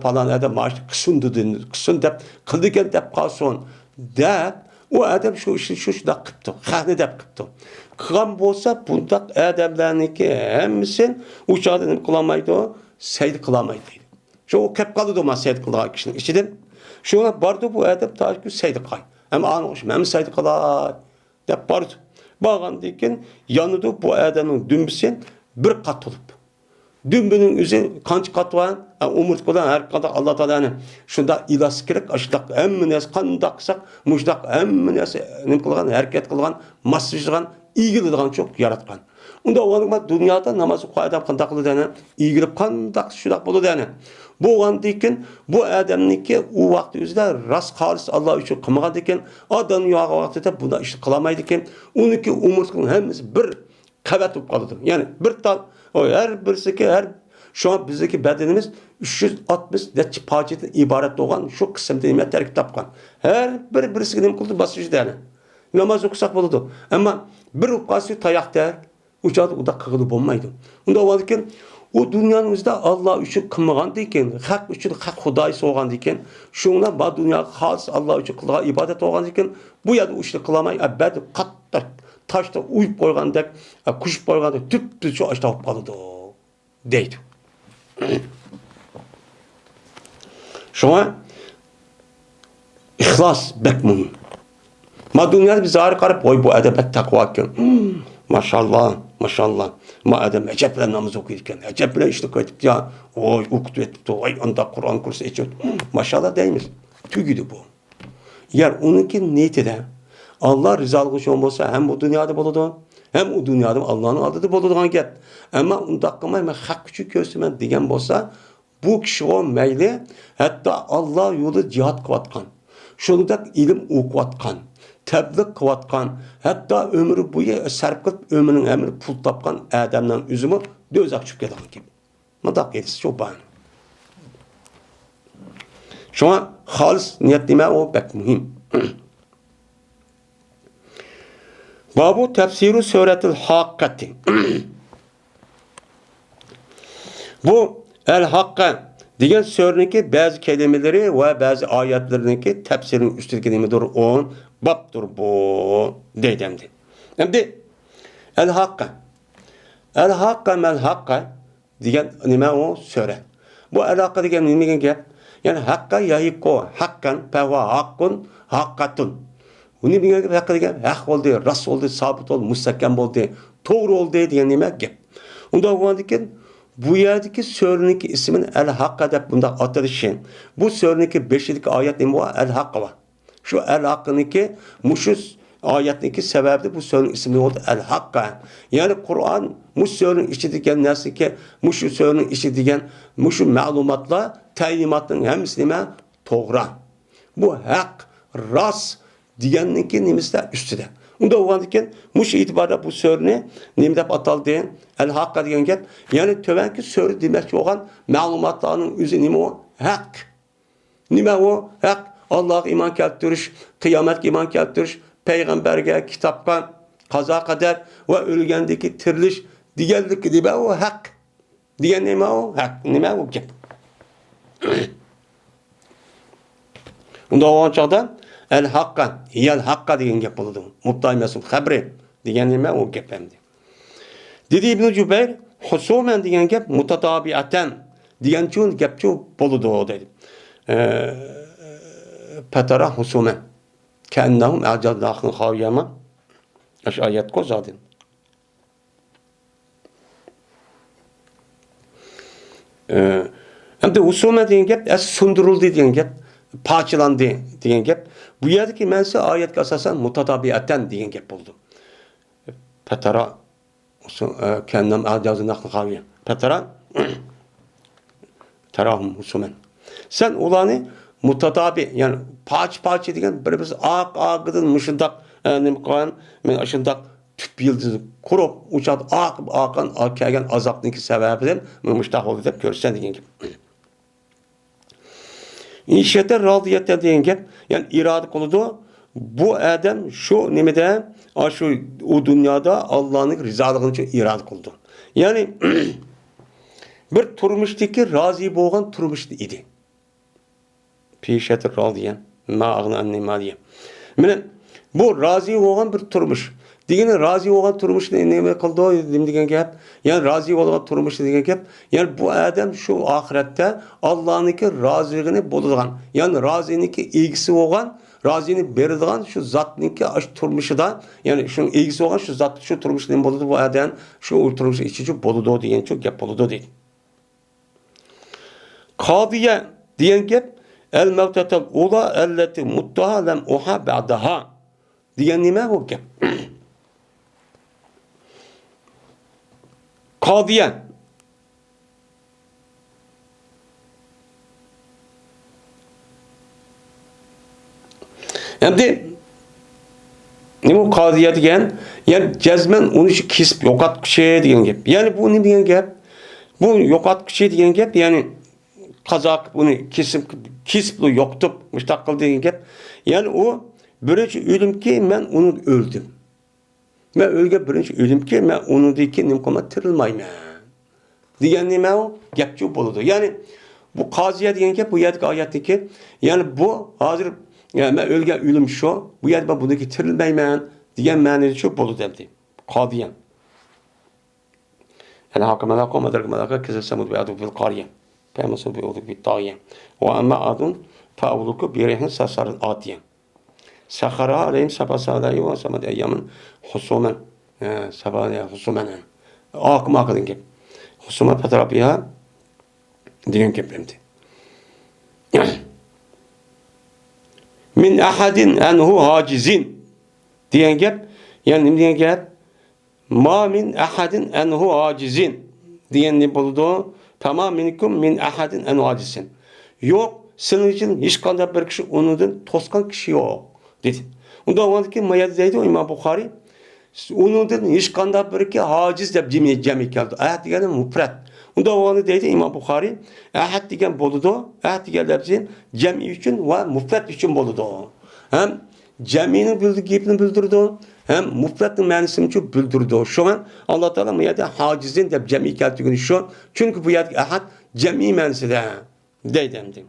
falan odam ma ishni qilsin deb qildigan deb qolsin deb o adam şu da qilibdi. Haqni deb qilibdi. Qilgan bo'lsa, bundaq odamlarniki hammasin uchoqda nima qilolmaydi, sayd qilolmaydi. Shu kelib qoldi ma sayd qilgan kishining ichidan. Shuna bordi bu odam to'g'ri sayd qilay. Ammo aniq men sayd qilay deb bordi. Borgandan keyin yonida bu odamning dumbisin bir qat bo'lib. Dümbünün üzü qancha qatvan, umurt bilan har qanday Alloh taolani shunda ilosi kerak, ashudaq hamma narsa qanday qilsak, mushdaq hamma narsa nima qilgan, harakat qilgan, masjidgan, igiladigan çok yaratgan. Unda o'g'ilma dunyoda namoz o'qigan odam qanday qiladi, igilib qanday shudaq bo'ladi yani. Bu o'g'andikin bu odamniki u vaqt o'zida ras xolis Alloh uchun qilmagan ekan, odam yo'q vaqtida buni ish qilmaydi ekan, uniki umurtning hammasi bir qavat bo'lib qoladi. Ya'ni bir tal her birisiki şu an bizdeki bedenimiz 360 netçi parçadan ibaret olan şu kısımda nimet terkip tapkan. Her birisi nima qildi basıcı yani. Namaz okusak buludu. Ama bir ukası tayak der, uçağı da kığılıp olmaydı. Onda o vakiken o dünyanızda Allah için kılmagan deyken, hak için hak Hudayı soğan deyken, şundan bu dünya has Allah için kılgan ibadet olgan deyken, bu ya da uçta kılamay, ebed katlar. Taşta uyup koygandak, kuşup koygandak, tüp şu açta hop kalıdı deydi. Şuna ihlas bek mühim. Ma dünyada bir zahir karıp, oy bu edebet takva eken. Maşallah, maşallah. Ma edem eceple namaz okuyurken, eceple işte koyduk ya, oy okudu ettik, oy anda Kur'an kursu içiyor. Maşallah deyimiz. Tügüdü bu. Yer onunki niyeti de, Allah rızalığı için olmasa hem bu dünyada buludu, hem o dünyada Allah'ın adıdır buluduğun gap. Ama undaqqa men haq uchun ko'rsaman degan bo'lsa, bu kishi o mayli, hatto Alloh yo'lida jihad qilayotgan, shuningdek ilm o'qiyotgan, tabliq qilayotgan, hatto umri bo'yi sarf qilib umrining hamini pul topgan odamning o'zimi do'zax tushib ketgan gibi. Mundaq etsa shu ban. Shuna xolis niyat nima o bak muhim. Babu tefsiru suretil hakkati. Bu el-hakka degan so'rniki bazı kelimeleri ve bazı ayetlerindeki tefsirin üstündeki nimidir on babdır bu deydemdi. Şimdi el-hakka mel-hakka degan nima o so'ra. Bu el-hakka degan nima gap? Yani hakka yahiko hakkan peva hakkun hakkatun. Uni degan gap haqqa degan haq bo'ldi, rost bo'ldi, sabit bo'ldi, mustahkam bo'ldi, to'g'ri bo'ldi degan nima gap. Unda bo'lgandan bu yerdagi so'rniki ismini al-haqqa deb bunda atalishi. Bu so'rniki 5-dagi oyat nima bor? Al-haqqa bor. Shu al-haqqniki mushu oyatniki sababi bu so'rning ismi oldu al-haqqa. Yani Kur'an muş so'rning ichidagi narsaki, mushu so'rning ichidagi mushu ma'lumotlar, ta'limotning hammasi nima? To'g'ri. Bu haq, rost deganniki nimasi ustida. Unda o'g'andikan mush e'tiborda bu so'rni nima deb ataldi? Al-haqqa degan gap. Ya'ni tovanki so'ri demakchi bo'lgan ma'lumotlarning o'zi nima o? Haq. Nima o? Haq. Allohga iymon keltirish, qiyomatga iymon keltirish, payg'ambarga, kitobga, qazo qadar va o'lgandagi tirilish deganligi nima o? Haq. Degan nima o? Haq. Nima u gap? Unda o'g'an chog'da el-haqqa, hiyal-haqqa degan gap bo'ladi. Mubtay mas'ul xabri degan nima u gap endi. Dedi İbn Jubayr, husuman degan gap mutatabiatan degan chun gapchu bo'ladi dedi. Patara husuman. Kennahum a'jadnahum khawiyama. Aş ayet ko zaten. Hem de husuman degan gap es sunduruldu degan gap. Parçalandı degan gap. Bu yerdeki mensi ayetga asasen mutatabiaten degan gap bo'ldi. Patara kennam a'jadnahum khawiyama. Patara tarahum husuman. Sen ulanı mutatabi yani parça degan bir aqıdan muşundaq nima qilgan men ashundaq tüp yıldızı qurup uçat aqan kelgan azobniki sababidan mushtaq bo'ldi deb ko'rsan degan gap. İnşiyatda radiyatda degan gap, yani irade qiladi. Bu adam şu nimada, şu o dünyada Allah'ın rizoligini uchun irade qildi. Yani bir turmushdagi rozi bo'lgan turmush edi. Pişetir radiyen, ma'agna anni maliye. Mene bu razi bo'lgan bir turmush. Degani razi bo'lgan turmushni nima qildi degan gap? Yani razi bo'lgan turmush degan gap. Yani bu adam şu oxiratda Allohniki roziligini bo'ladigan, yani roziniki egisi bo'lgan, rozini beradigan şu zotniki shu turmushida, yani shu egisi bo'lgan shu zot shu turmushda nima bo'ladi bu adam shu turmush ichichi bo'ladi degan çok gap bo'ladi deydi. Qadiya degan gap el-mevtetel ula elleti muttaha lem oha ba'daha diyen nime o gap. Kadiye. Hem de nime o kadiye diyen yani cezmen onu şu kisp yokat şey diyen gap. Yani bu ne diyen gap? Bu yokat şey diyen gap yani kazak bunu kisipli yoktup müştakkıl degan gap. Yani o birinchi o'limki men uni o'ldim. Men o'lgan birinchi o'limki men unidagi nim qilma tirilmayman. Degan nima u? Gapchi bo'ladi. Yani bu qoziya degan gap bu yerdagi oyatdagi, yani bu hozir yani men o'lgan o'lim shu, bu yerda ben buniki tirilmayman degan ma'noda shu bo'ladi dedi. Qodiyan. Yani hakimada qomadir malaka kesamud bi'adu fil qariya. Peygamber bir olduk bir dağıya. O ama adın Pavluk'u bir rehin sasarın atiyen. Sakara aleyhim sabasadayi ve samad eyyamın husumen. Sabahaya husumen. Akıma akıdın gibi. Husumen petrabiya diyen gibi hem de. Min ahadin enhu hacizin diyen gibi. Yani diyen gibi. Ma min ahadin enhu hacizin diyen ne buldu? Tamam minkum min ahadin en acisin. Yok, senin için hiç kadar bir kişi onundan toskan kişi yok dedi. Onda o ki mayad dedi o İmam Bukhari. Onundan hiç kadar bir ki haciz de cemi geldi. Ahad diyen mufrad. Onda o dedi İmam Bukhari. Ahad diyen boludu. Ahad diyen lafzin cemi için ve mufrad için boludu. Hem ceminin bildiğini bildirdi. Hem mufradın ma'nosini uchun bildirdi. Şu an Allah Teala bu yerda hacizin deb cemi keltirgani şu. Çünkü bu yerda ahad cemi ma'nosida deydi.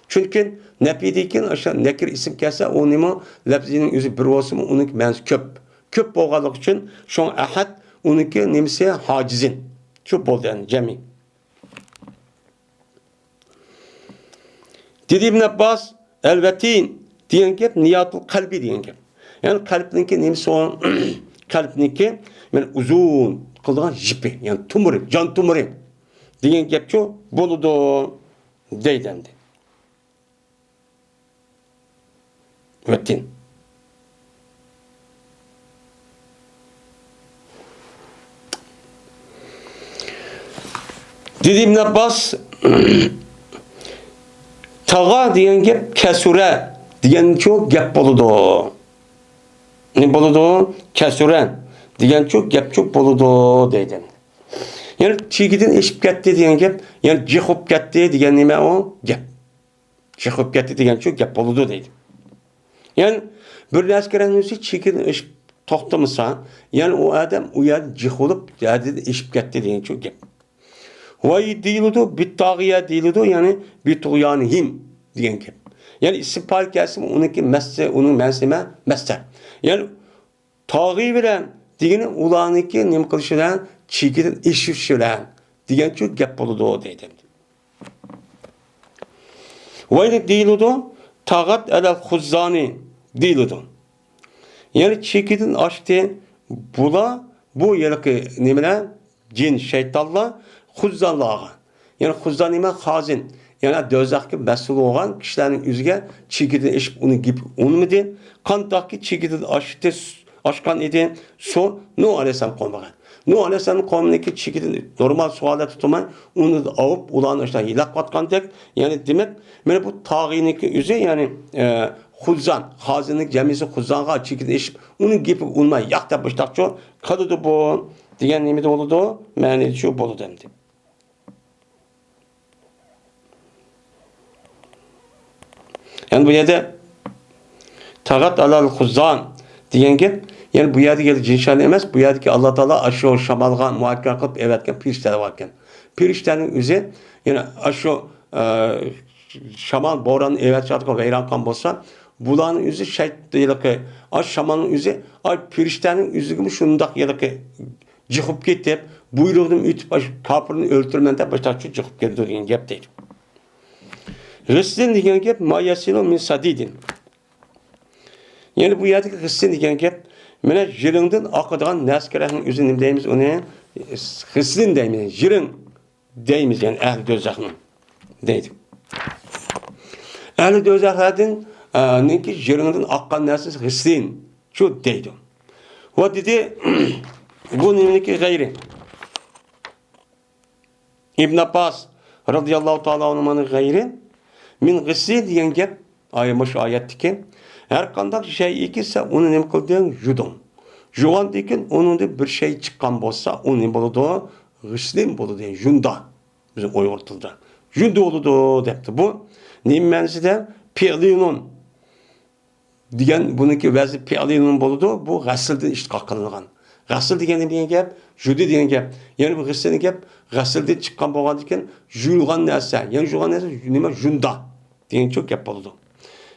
Çünkü nafidiki aşağı nekir isim kelsa o nima lafzining o'zi bir bo'lsa uning ma'nosi ko'p. Ko'p bo'lganligi uchun şu ahad uniki nimasi hacizin. Shu bo'ldi yani cemi. Dedi İbn Abbas elvetin degan gap niyatul qalbi degan gap. Yani kalbinki nemisi o kalbinki yani uzun kıldıgan jipi yani tumuri, can tumuri degan gapçu boludu deydi endi. Öttin. Dedi İbn Abbas tağa degan gap kasure degan çok gap boludu. Ne boludu? Kasure degan çok gap çok boludu deydi. Yani çigidin eşip ketdi degan gap, yani jihop ketdi degan nima o? Gap. Jihop ketdi degan çok gap boludu deydi. Yani bir narsaning o'zi chekini eşip to'xtamasa, yani o adam u yer jiholup yani eşip ketdi degan çok gap. Vay deyiludu, bittağiye deyiludu, yani bittuğyanihim degan gap. Yani isim parkası onunki mesle, onun mensime mesle. Yani taği bilen degeni ulaniki nim kılışılan çekidin eşifşilen degan çok gap boludu deydi. Vay deyiludu, tağat alal huzzani deyiludu. Yani çekidin açtı bula bu yerki nimele cin şeytanla huzzanlığa. Yani huzzan nime hazin. Yani dözakki mesul olan kişilerin yüzüge çekidin eşip onu gibi onu mu deyin? Kantaki çekidin açtı açkan idi su Nuh Aleyhisselam konmagan. Nuh Aleyhisselam kavmindeki çekidin normal sualda tutulmay onu da alıp ulan işte hilak batkan tek yani demek yani bu tağiniki yüzü yani huzzan hazinlik cemisi huzzanğa çekidin eşip onun gibi olmay yakta baştakçı kadıdı bu diyen neydi oldu mani şu bolu demdi. Yani bu yerde tagat alal huzzan diyen gibi yani bu yerdeki cinşan emez, bu yerdeki Allah Teala aşağı şamalgan muhakkak kılıp evetken pirişleri varken. Pirişlerin üzeri yani aşağı şamal boranın evet çatık veyran kan bolsa bulanın üzeri şey değil ki aş şamalın üzeri ay pirişlerin üzeri gibi şundak ya da ki cıkıp gitti buyruğunu ütüp kapırını öldürmenden başta cıkıp geldi diyen gap değil. Gıslin diyen gap mayasilo min sadidin. Yani bu yerdeki gıslin diyen gap mene jırıngdan akıdığan neskerenin üzerinde deyimiz onu hıslin deyimiz, jırıng deyimiz yani ehl-i dözakının deydik. Ehl-i dözakının neki jırıngdan akkan nesiniz hıslin şu deydi. O dedi bu nemeki gayri. İbn Abbas radıyallahu ta'ala onumanın gayri min gıslin diyen gap aymış ayetteki her kandak şey ikisi onu nem kıldığın judum. Juan dekin onun da bir şey çıkan bolsa onun boludu gıslin boludu yani junda bizim oy ortılda. Junda oludu depti bu. Neyim mensi de pi'linun diyen bununki vezi pi'linun boludu bu gıslden iştiqaq kılıngan. Gısl degeni diyen gap judi diyen gap. Yani bu gıslin gap gıslden çıkan bolgan diken julgan narsa. Yani julgan narsa nima junda diyen çok gap boludu.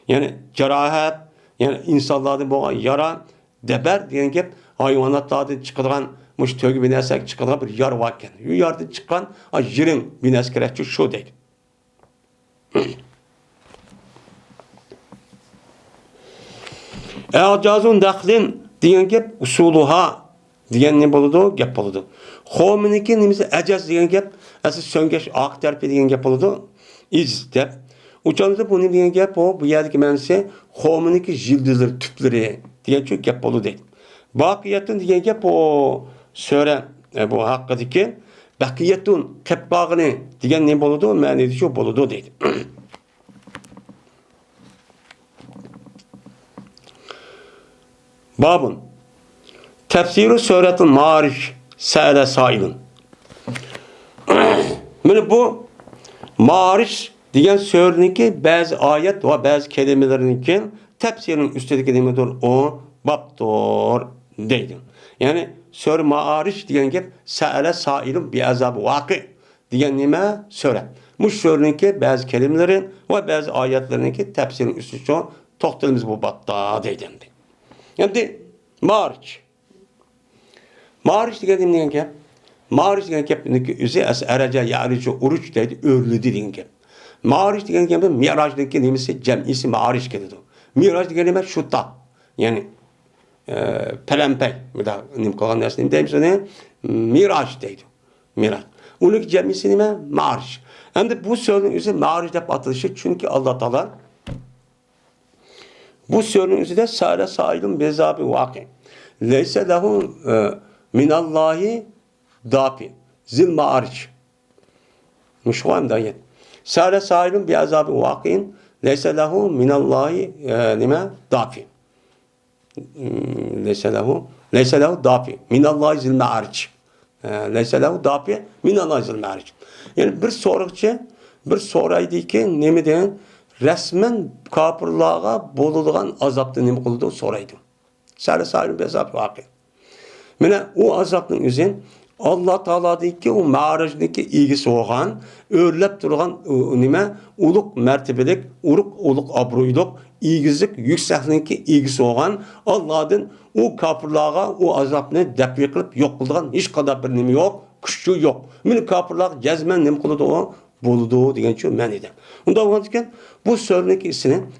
Yani cerahat yani insanlardan bolgan yara deber diyen gap hayvanatlardan çıkılan muş tögü bir narsa çıkılan bir yar varken. Yu yardan çıkan jirin bir narsa kerekçi şu deydi. E'acazun dahlin diyen gap usuluha diyen ne boludu? Gap boludu. Xominiki nimisi ecaz diyen gap asıl söngeç ak terpi diyen gap boludu. İz dep. Uçanızda bunu diyen gap o bu yerdeki mense xominiki jildizleri tüpleri diyen çok gap boludu deydi. Bakiyatun diyen gap o söyle bu hakkadaki bakiyatun kebbağını diyen ne boludu? Mani şu boludu deydi. Babun tefsiri suretun Ma'ariş se'ele sailun. Mene bu Ma'ariş diyen söreniki bazı ayet ve bazı kelimelerinki tefsirinin üstündeki demedir o babdır deydi. Yani sure Ma'ariş diyen gap se'ele sailun bi azabı vakı diyen nime söre. Bu söreniki bazı kelimelerin ve bazı ayetlerinki tefsirinin üstünde toxtalımız bu batta deydi. Yani Ma'ariş. Ma'ariş diyen gap Ma'ariş diyen gap üzü as araca ya'ricu uruç deydi örlüdü diyen gap. Ma'ariş diyen gap Mi'raj diyen nemisi cem'isi Ma'ariş kedidu. Mi'raj diyen neme şutta. Yani pelempey. Nim kalan nesnim deyimiz onu miraç deydi. Miraç. Onun cemisi nime? Ma'ariç. Hem de bu sözün üzeri ma'ariç deyip atılışı çünkü Allah Teala bu sözün üzerinde sâle sâilun bezâbi vâki. Leyse lehu minallahi dâfi. Zil ma'ariç. Müşvâim dayet. Sâle sâilun bi azâbi vâki'in leyse lehu minallahi nime dâfi. Leyse lehu dâfi. Minallahi zil ma'ariç. Leyse lehu dâfi. Minallahi zil ma'ariç. Yani bir sorukçu bir soraydı ki nemi deyin resmen kapırlığa bolulğan azaptı nemi kılıdı soraydı. Sâle sâilun bi azâbi vâki. Mene o azapның üzerine Allah Teala'daki o ma'aricdeki ilgisi olan, örlep durgan nime uluk mertebelik, uluk abruyuluk, ilgizlik, yüksekliğindeki ilgisi olan Allah'ın o kapırlığa o azapını depi kılıp yok kıldıgan hiç kadar bir nime yok, kuşçu yok. Mene kapırlığa cezmen nime kılıdı o buludu diyen şu menide. Onda olurken bu sözündeki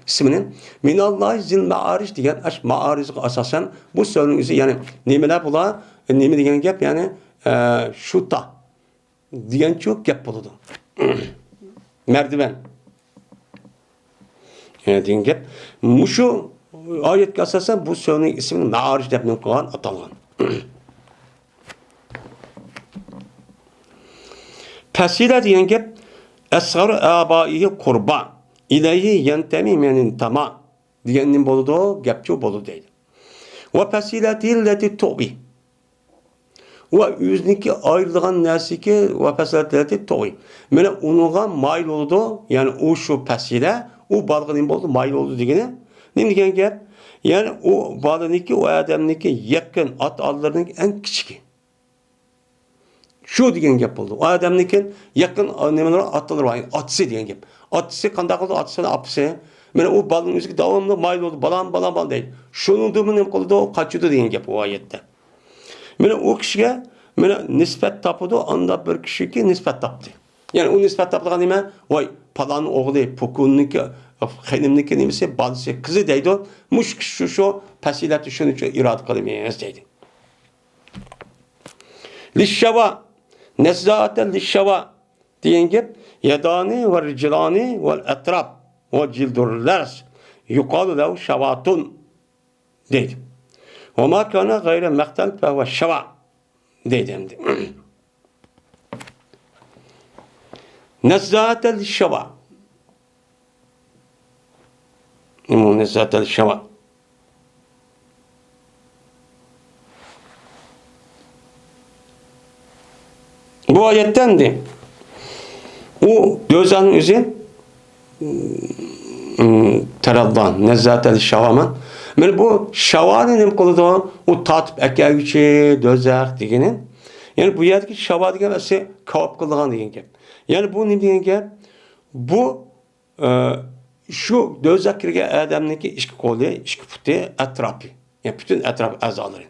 isminin minallahi zil ma'ariç diyen ma'aric'e asasen bu sözün ismi yani nimeler bula nime diyen gap yani şuta diyen çok gap buludu. Merdiven. Yani diyen gap. Şu ayet asasen bu sözün isminin ma'ariç diyen koyan atalgan. Pesile diyen gap esgar abaihi kurba ileyhi yentemi menin tama diyenin boludu gapçı bolu değil. Ve pesileti leti tobi ve yüzniki ayrılgan nesiki ve pesileti tobi. Mene onuğa mail oldu yani o şu pesile o balgının boldu mail oldu diyene. Ne diyen gap? Yani o balgıniki o adamniki yakın at allarının en küçüğü. Şu diyen gap oldu. O adamnikin yakın nemeler atılır var. Atısı diyen gap. Atısı kandak oldu, atısına apısı. Mene o balın üzeri devamlı mayıl oldu. Balan değil. Şunun durumu ne oldu o kaçıyordu diyen gap o ayette. Mene o kişiye mene nispet tapıdı. Anda bir kişi ki nispet taptı. Yani o nispet taptığı neme? Vay palanın oğlu, pokununki, xenimniki nemesi, balısı, kızı deydi. Muş kişi şu pesileti şunu irad kılmayız deydi. Lişşeva nezzaten lişşeva diyen gep yedani ve ricilani ve etrab ve cildurlers yukalu lehu şevatun deydi. Ve ma kana gayre mektel ve şeva deydi. Nezzaten lişşeva nezzaten lişşeva bu ayettendi. O gözanın üzeri teraddan, nezzatel şavaman. Yani bu şavanın hem kılıda o tatip ekevçi, dözak diyenin. Yani bu yerdeki şava diyen mesela kavap kılgan diyen ki. Yani bu ne diyen ki? Bu şu dözak kirge adamdaki işki kolu, işki putu, etrafı. Yani bütün etraf azaları.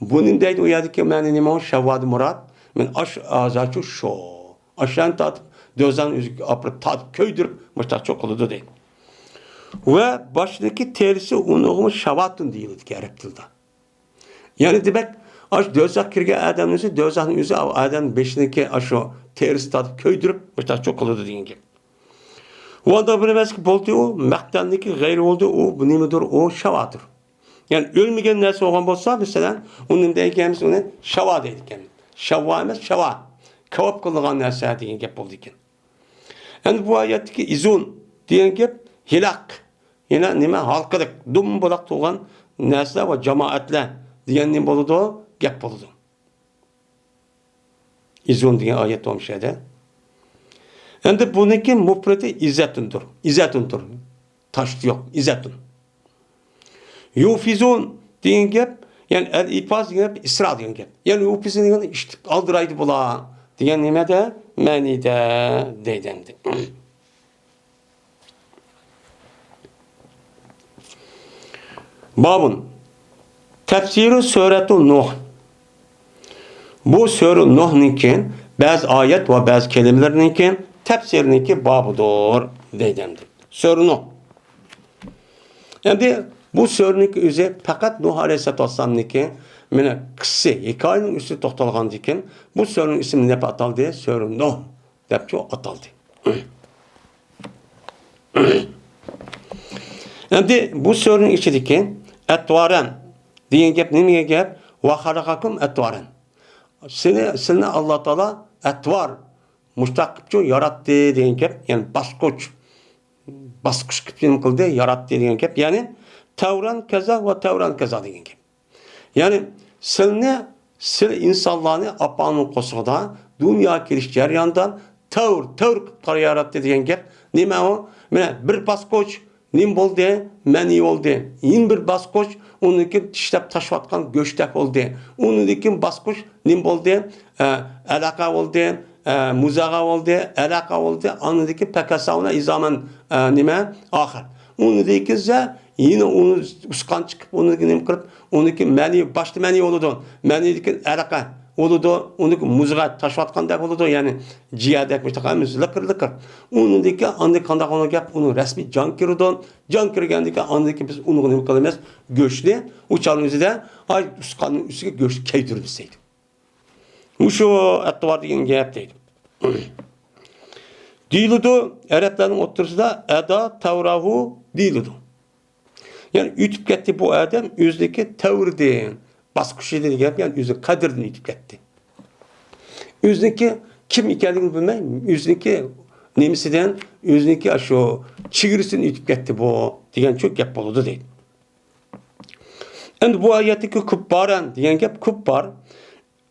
Bunun deydi o yerdeki mani nime o şavadı murat. Men aş azaçu şo. Aşan tat dözan üzük apır tat köydürüp müştak çok oludu değil. Ve başındaki terisi unuğumu şavatun değildi Arap dilde. Yani demek aş dözak kirge adamın üzü dözanın üzü adam beşindeki aşo terisi tat köydürüp müştak çok oludu deyin ki. O anda bilemez ki boldu o mektendeki gayri oldu o bu nemedir o şavadır. Yani ölmegen neresi olan bolsa mesela onun deyikemiz onu şava dedik yani. Şavva emez, şava. Kavap kılıgan nerse diyen gep oldu iken. Yani bu ayetteki izun diyen gep hilak. Yine nime halkılık, dumbulak tuğan nesle ve cemaatle diyen ne boludu o? Gep boludu. İzun diyen ayet olmuş şeyde. Yani bununki mufreti izzetundur. İzzetundur. Taştı yok. İzzetun. Yufizun diyen gep yani el-ifaz diyen isra diyen gep. Yani yufizun diyen işte aldıraydı bula diyen nime de menide deydemdi. Babun tefsiri suretu Nuh. Bu sure Nuh'ninkin bazı ayet ve bazı kelimelerinkin tefsirininki babudur deydemdi. Sure Nuh. Yani Bu sörnük özü fakat Nuh Aleyhisselam'nınki mene kıssa hikayenin üstü toxtalgan diken bu sörnün ismi ne ataldı? Sörün Nuh dep ataldı. Endi bu sörnün içideki etvaran deyen gap nimeye gap? Ve halakakum etvaran. Seni Allah Teala etvar mustaqibço yarattı deyen gap. Yani basqıç kipim kıldı yarattı deyen gap. Yani tavran kaza ve tavran kaza deyen gap. Yani sil insanlarını apanın kosuda dünya kiriş jaryandan tavr yarattı deyen gap. Nime o? Mene bir basqıç nim boldu, meni oldu. Yin bir basqıç onunki tişlep taşvatkan göçtek oldu. Onunki basqıç nim boldu? Alaka oldu, muzaga oldu, alaka oldu. Onunki pekasavuna izamen nime ahir. Onunki ise yine onu uskan çıkıp onunki nim kırıp onunki meni başta meni oldu. Menideki alaka oludu, onu muzga taşvatkandak oludu, yani ciğerdek müstakamiz lıkır. Onundaki andı kandak onu gap, onu resmi can kirudun, can kirgendeki andaki biz onu ne kalımız göçlü, uçalım üzerinde ay uskanın üstüne göç keydirmişseydi. Bu şu etvar diyen gap deydi. Diludu, Arapların oturusunda eda tavrahu diludu. Yani ütüp gitti bu adam yüzdeki tavır deyin. Baskışı dedi gap, yani yüzü kadirden ütüp gitti. Yüzdeki kim ikenliğini bilmeyim, yüzdeki nemisinden, yüzdeki şu çigirisini ütüp gitti bu diyen çok gap buludu değil. Endi bu ayetteki kubbaran diyen gap, kubbar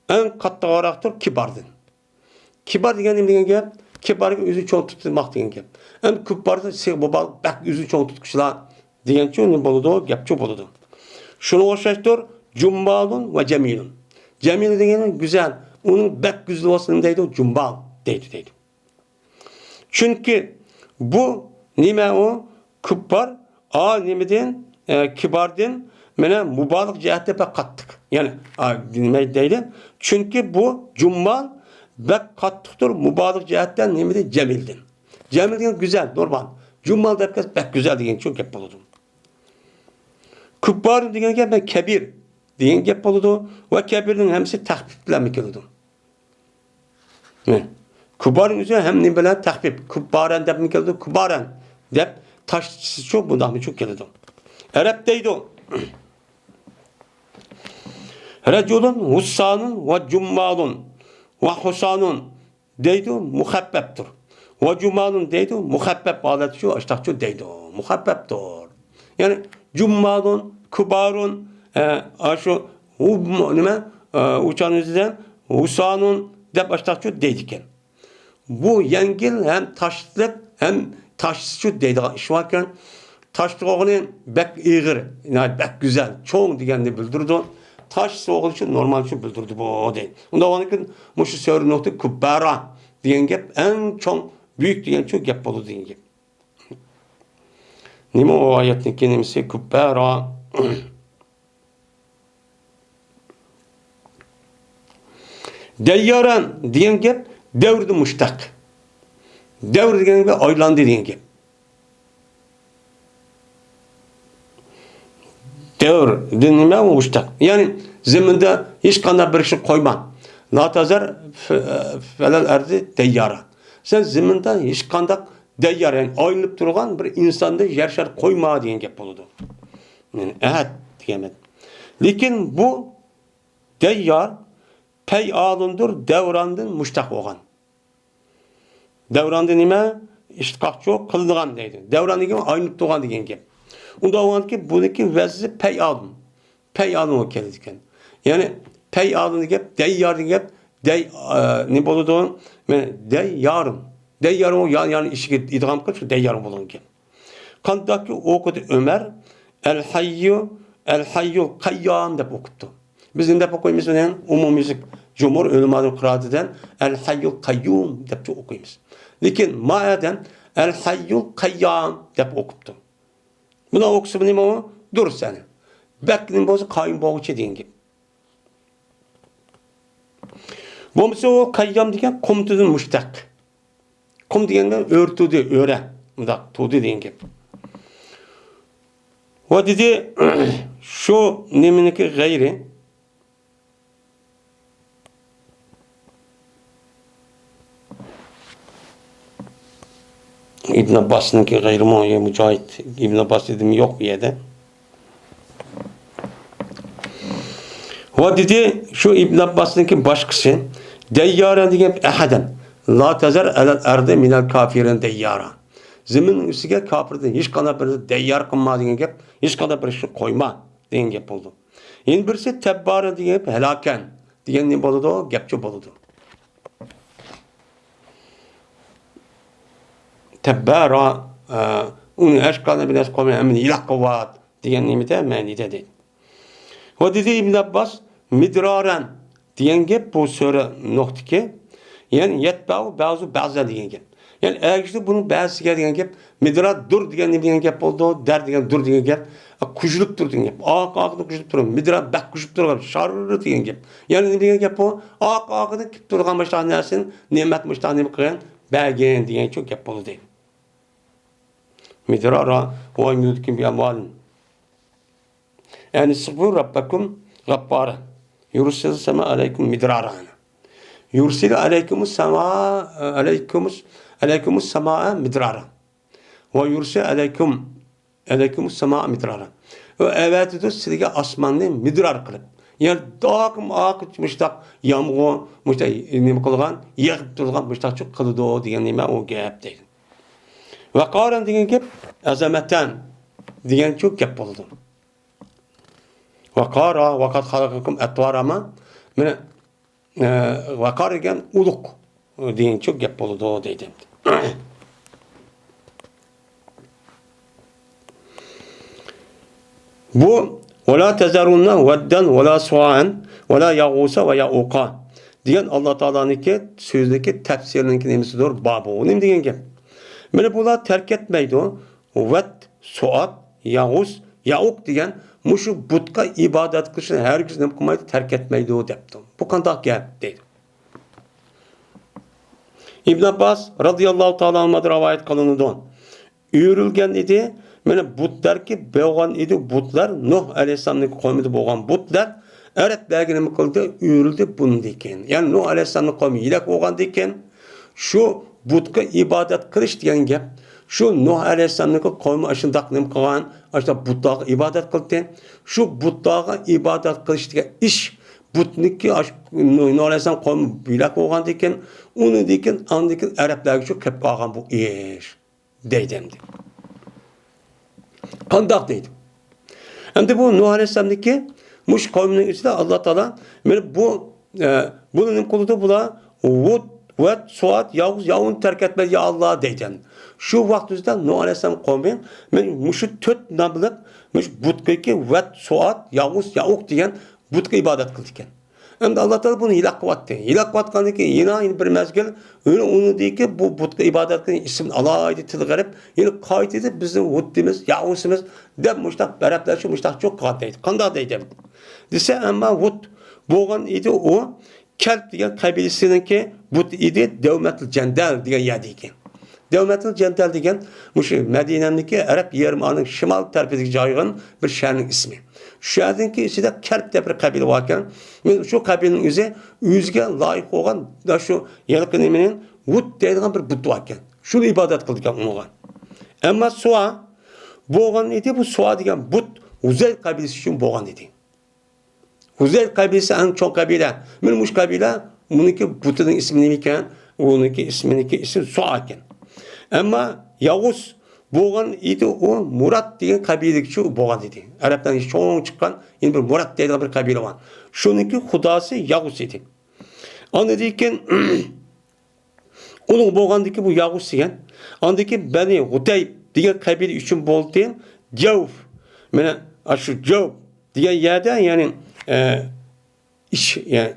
en katta olacaktır kibardın. Kibar diyen gap, kibarın yüzü çoğun tutmak diyen gap. En kubbarda şey baba bak yüzü çoğun tutkuşlar diyen çok ne buludu, gap çok buludu. Şunu hoşlaştır, cumbalun ve cemilun. Cemil diyen güzel, onun bek güzel olsun deydi, cumbal deydi. Çünkü bu nime o kubbar, nimeden kibardın, mene mübarek cihette pek kattık. Yani nime deydi. Çünkü bu cumbal bek kattıktır, mübarek cihetten nimeden cemildin. Cemil diyen güzel, normal. Cumbal da pek güzel diyen çok hep buludum. Kubbar diyen ki ben kebir diyen gap buludu ve kebirin hemsi tahbiblenmek oldu. Kubbarın üzerine hem ne böyle tahbib, kubbaren dep mi geldi, kubbaren dep taşçısı çok bundan çok geldi. Arap deydi o. Reculun hussanun ve cummalun ve husanun deydi muhabbeptir. Ve cummalun deydi muhabbep alet şu açtakçı deydi muhabbeptir. Yani cummalun, kubarun, şu nime uçan üzerinde husanun de baştakçı deydiken. Bu yengil hem taşlık hem taşçı deydi. Şu varken taşlık oğlunun bek iğir, yani bek güzel, çoğun diyenini bildirdi. Taş oğlu için normal için bildirdi bu değil. Onda onun için muşu söylü nokta kubara diyen gap en çok büyük diyen çok gap olur diyen gap. Nime o ayetin kelimesi kubbara. Deyyaran diyen gap devrdi muştak. Devr diyen gap aylandı diyen gap. Devr nime o muştak. Yani zeminde hiç kanda bir şey koyman. La tazar felal erdi deyyara. Sen zeminde hiç kanda deyyar, yani ayrılıp durgan bir insanda yer koyma diyen gap buludu. Yani evet diyemedim. Lakin bu deyyar pey alındır devrandın muştak olgan. Devrandın nime iştiqaqçı kıldıgan deydi. Devrandın gibi ayrılıp durgan diyen gap. Onda olan ki bununki vezzi pey alın. Pey alın o keldiken. Yani pey alın gap deyyar gap ne buludu? Deyyarın. Deyyarın o yani işi idgam kılmış deyyarın bulun ki. Kandaki okudu Ömer el hayyul kayyam dep okuttu. Bizim dep okuyumuz ne? Umumizlik Cumhur Ulema'nın kıraatından el hayyul kayyum dep okuyumuz. Lakin ma'aden el hayyul kayyam dep okuttu. Buna okusu ne o? Dur seni. Bekinin bozu kayyum boğuçu deyin gibi. Bu mesela o kayyam diyen komutudun müştak. Kom degende örtüdü, öre. Mıdak, tuğdu deyin gibi. O dedi şu neminiki gayri İbn Abbas'ınki gayri muayye Mücahit İbn Abbas dedim yok bir yerde. O dedi şu İbn Abbas'ınki başkası deyyara diye ehaden la tezer elel erde minel kafirin deyyara. Zeminin üstüge kafirden hiç kadar bir deyyar kılma diye gep, hiç kadar bir şey koyma diye gep oldu. Yine birisi tebbara diye helaken diye ne boludu o gepçe boludu. Tebbara onu hiç kadar bir şey koyma emin ilah kuvvat diye nimete menide değil. O dedi İbn Abbas midraren diyen gep bu söre noktaki yani yetba'u bazı diyen gep. Yani eğer işte bunun bazı diyen gep midrar dur diyen gep oldu der diyen dur diyen gep kuşluk dur diyen gep ağakını kuşluk durur midrar bak kuşluk durur şarrı diyen gep yani ne diyen gep o ağakını kip durgan baştan dersin nimet baştan ne kıyan belgen diyen çok gep oldu değil. Midrara o yudkin bir amalin yani sıfır Rabbakum gabbara yursil sema aleyküm midraran yursil aleykümus sema midrara ve yursil aleykümus sema midrara ve evet de sizge asmanni midrar kılıp yani dağım akıt müştak yağmur müştak ne kılgan yağıp durgan müştak çok kılıdı o diyen nime o gap değil ve karan diyen gap azametten diyen çok gap oldu. Vakara vakat halakakum etvarama mene vakar igen uluk deyin çok gap oldu o dedim. Bu وَلَا تَزَرُنَّ وَدَّنْ وَلَا سُوَعًا وَلَا يَغُوسَ وَيَعُوقَ diyen Allah Teala'nınki sözdeki tefsirinin nemisidir babı. O ne diyen gap? Mene bunlar terk etmeydi o. Ved, suat, yağus, yauk diyen muşu butka ibadet kılışını herkes ne kılmaydı terk etmeydi o deptim. Bu kadar gap değil. İbn Abbas radıyallahu ta'ala anh'a rivayet kılındı on. Üyürülgen idi. Mene butlar ki boğan idi butlar Nuh aleyhisselam'ın kavmide boğan butlar evet belki ne kıldı üyürüldü bunu diken. Yani Nuh aleyhisselam'ın kavmi ilak boğan diken şu butka ibadet kılış diyen gap şu Nuh aleyhisselam'ın kavmi aşındak ne kılan aşında butlağa ibadet kıldı. Şu butlağa ibadet kılış diyen iş butniki Nuh aleyhisselam kavmi ilak boğan diken onu diken andikin Araplar şu kep kağan bu iş deydemdi. Kandak deydi. Hem de bu Nuh Aleyhisselam'daki muş kavminin içinde Allah Teala bunun kuludu bula Vud ve Suat Yavun terk etmedi ya Allah deyden. Şu vaktimizde Nuh Aleyhisselam kavmi muşu töt nabılık muş butkaki ve Suat Yavuk diyen butka ibadet kıldıkken. Hem de Allah Teala bunu hilak kıvattı. Hilak kıvatkandı ki yine bir mezgil öyle onu değil ki bu butka ibadet kılın isim alaydı tıl garip yine kayıt edip bizim Vuddimiz, Yavusimiz de müştak berepler şu müştak çok kıvattaydı. Kandadaydı. Dise ama Vudd boğan idi o Kelp diyen kabilesinin ki Vudd idi Devmetül Cendel diyen yerdiyken. Devmetül Cendel diyen Medine'deki Arap Yarımada'nın şimal tarafındaki cayığın bir şehrin ismi. Şu yerdeki içinde Kelp diye bir kabile varken şu kabilenin yüzge layık olan da şu yakın eminin Vud dediğin bir butu varken. Şunu ibadet kıldık ona. Ama Su'a boğan idi bu Su'a diyen but Huzel kabilesi için boğan idi. Huzel kabilesi en çok kabile. Mülmuş kabile bununki butunun ismini iken onunki isim Su'a iken. Ama Yavuz boğan idi o Murat diye kabiledeki şu boğan idi. Arap'tan çok çıkan yine bir Murat diye bir kabile var. Şununki hudası Yavuz idi. Anladıyken onun boğandaki bu Yavuz iken andaki Beni Hudayb diye kabile için boldu Cevf. Yani şu Cevf diye yerden yani iş yani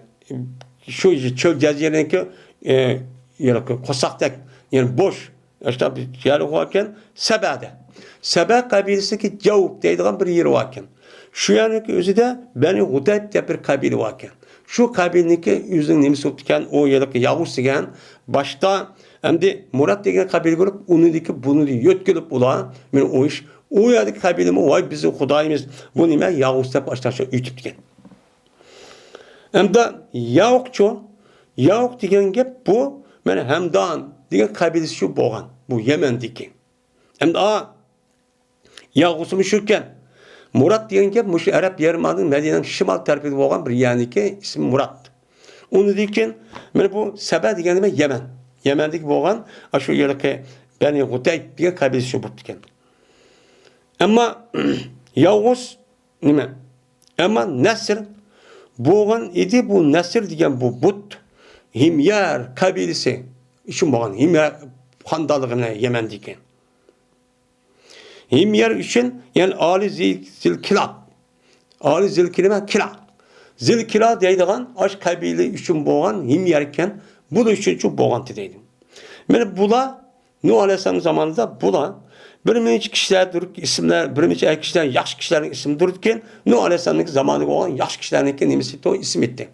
şu çöl cezirindeki kosaktak yani boş işte bir yer varken Sebe'de. Sebe kabilesindeki Cevf dediğim bir yer varken. Şu yanındaki özü de Beni Hudayb diye bir kabile varken. Şu kabileninki yüzün nemisi olurken o yerdeki Yavuz diyen başta hem de Murat diye kabile görüp onu diye bunu diye yötkülüp ula o iş O yerdeki kabilimi vay bizim Xudayimiz bu nima Yağuz deb aşağı ütüp diken. Hem de Yağuk degan gap bu mana Hamdan degan qabilasi shu bo'lgan. Bu Yamandiki. Hem de Yağuz'um şurken Murat degan gap mushu Arab yarımadining Madinaning shimol tarafida bo'lgan bir yaniki ismi Murat. Onu degan mana bu Saba degan nima Yaman. Yamandagi bo'lgan shu yerga Bani G'utayb degan qabilasi shu bo'lib ekan. Ammo Yağuz nima? Ammo Nasr bo'lgan edi bu Nasr degan bu but Himyar qabilasi uchun bo'lgan. Himyar xonadonligini Yaman degan. Himyar uchun yani Ali Zilkilab. Ali Zilkilab Kila. Zilkila deydigan aş qabili uchun bo'lgan Himyar ekan. Bu uchun bo'lgan deydi. Mana bular Nuh alayhisalom zamanında bular bir necha kishilar turib ismlar, bir necha kishilar yaxshi kishilarning ismi turibken Nuh alayhisalomning zamonida bo'lgan yaxshi kishilarning nimasi to ism etdi.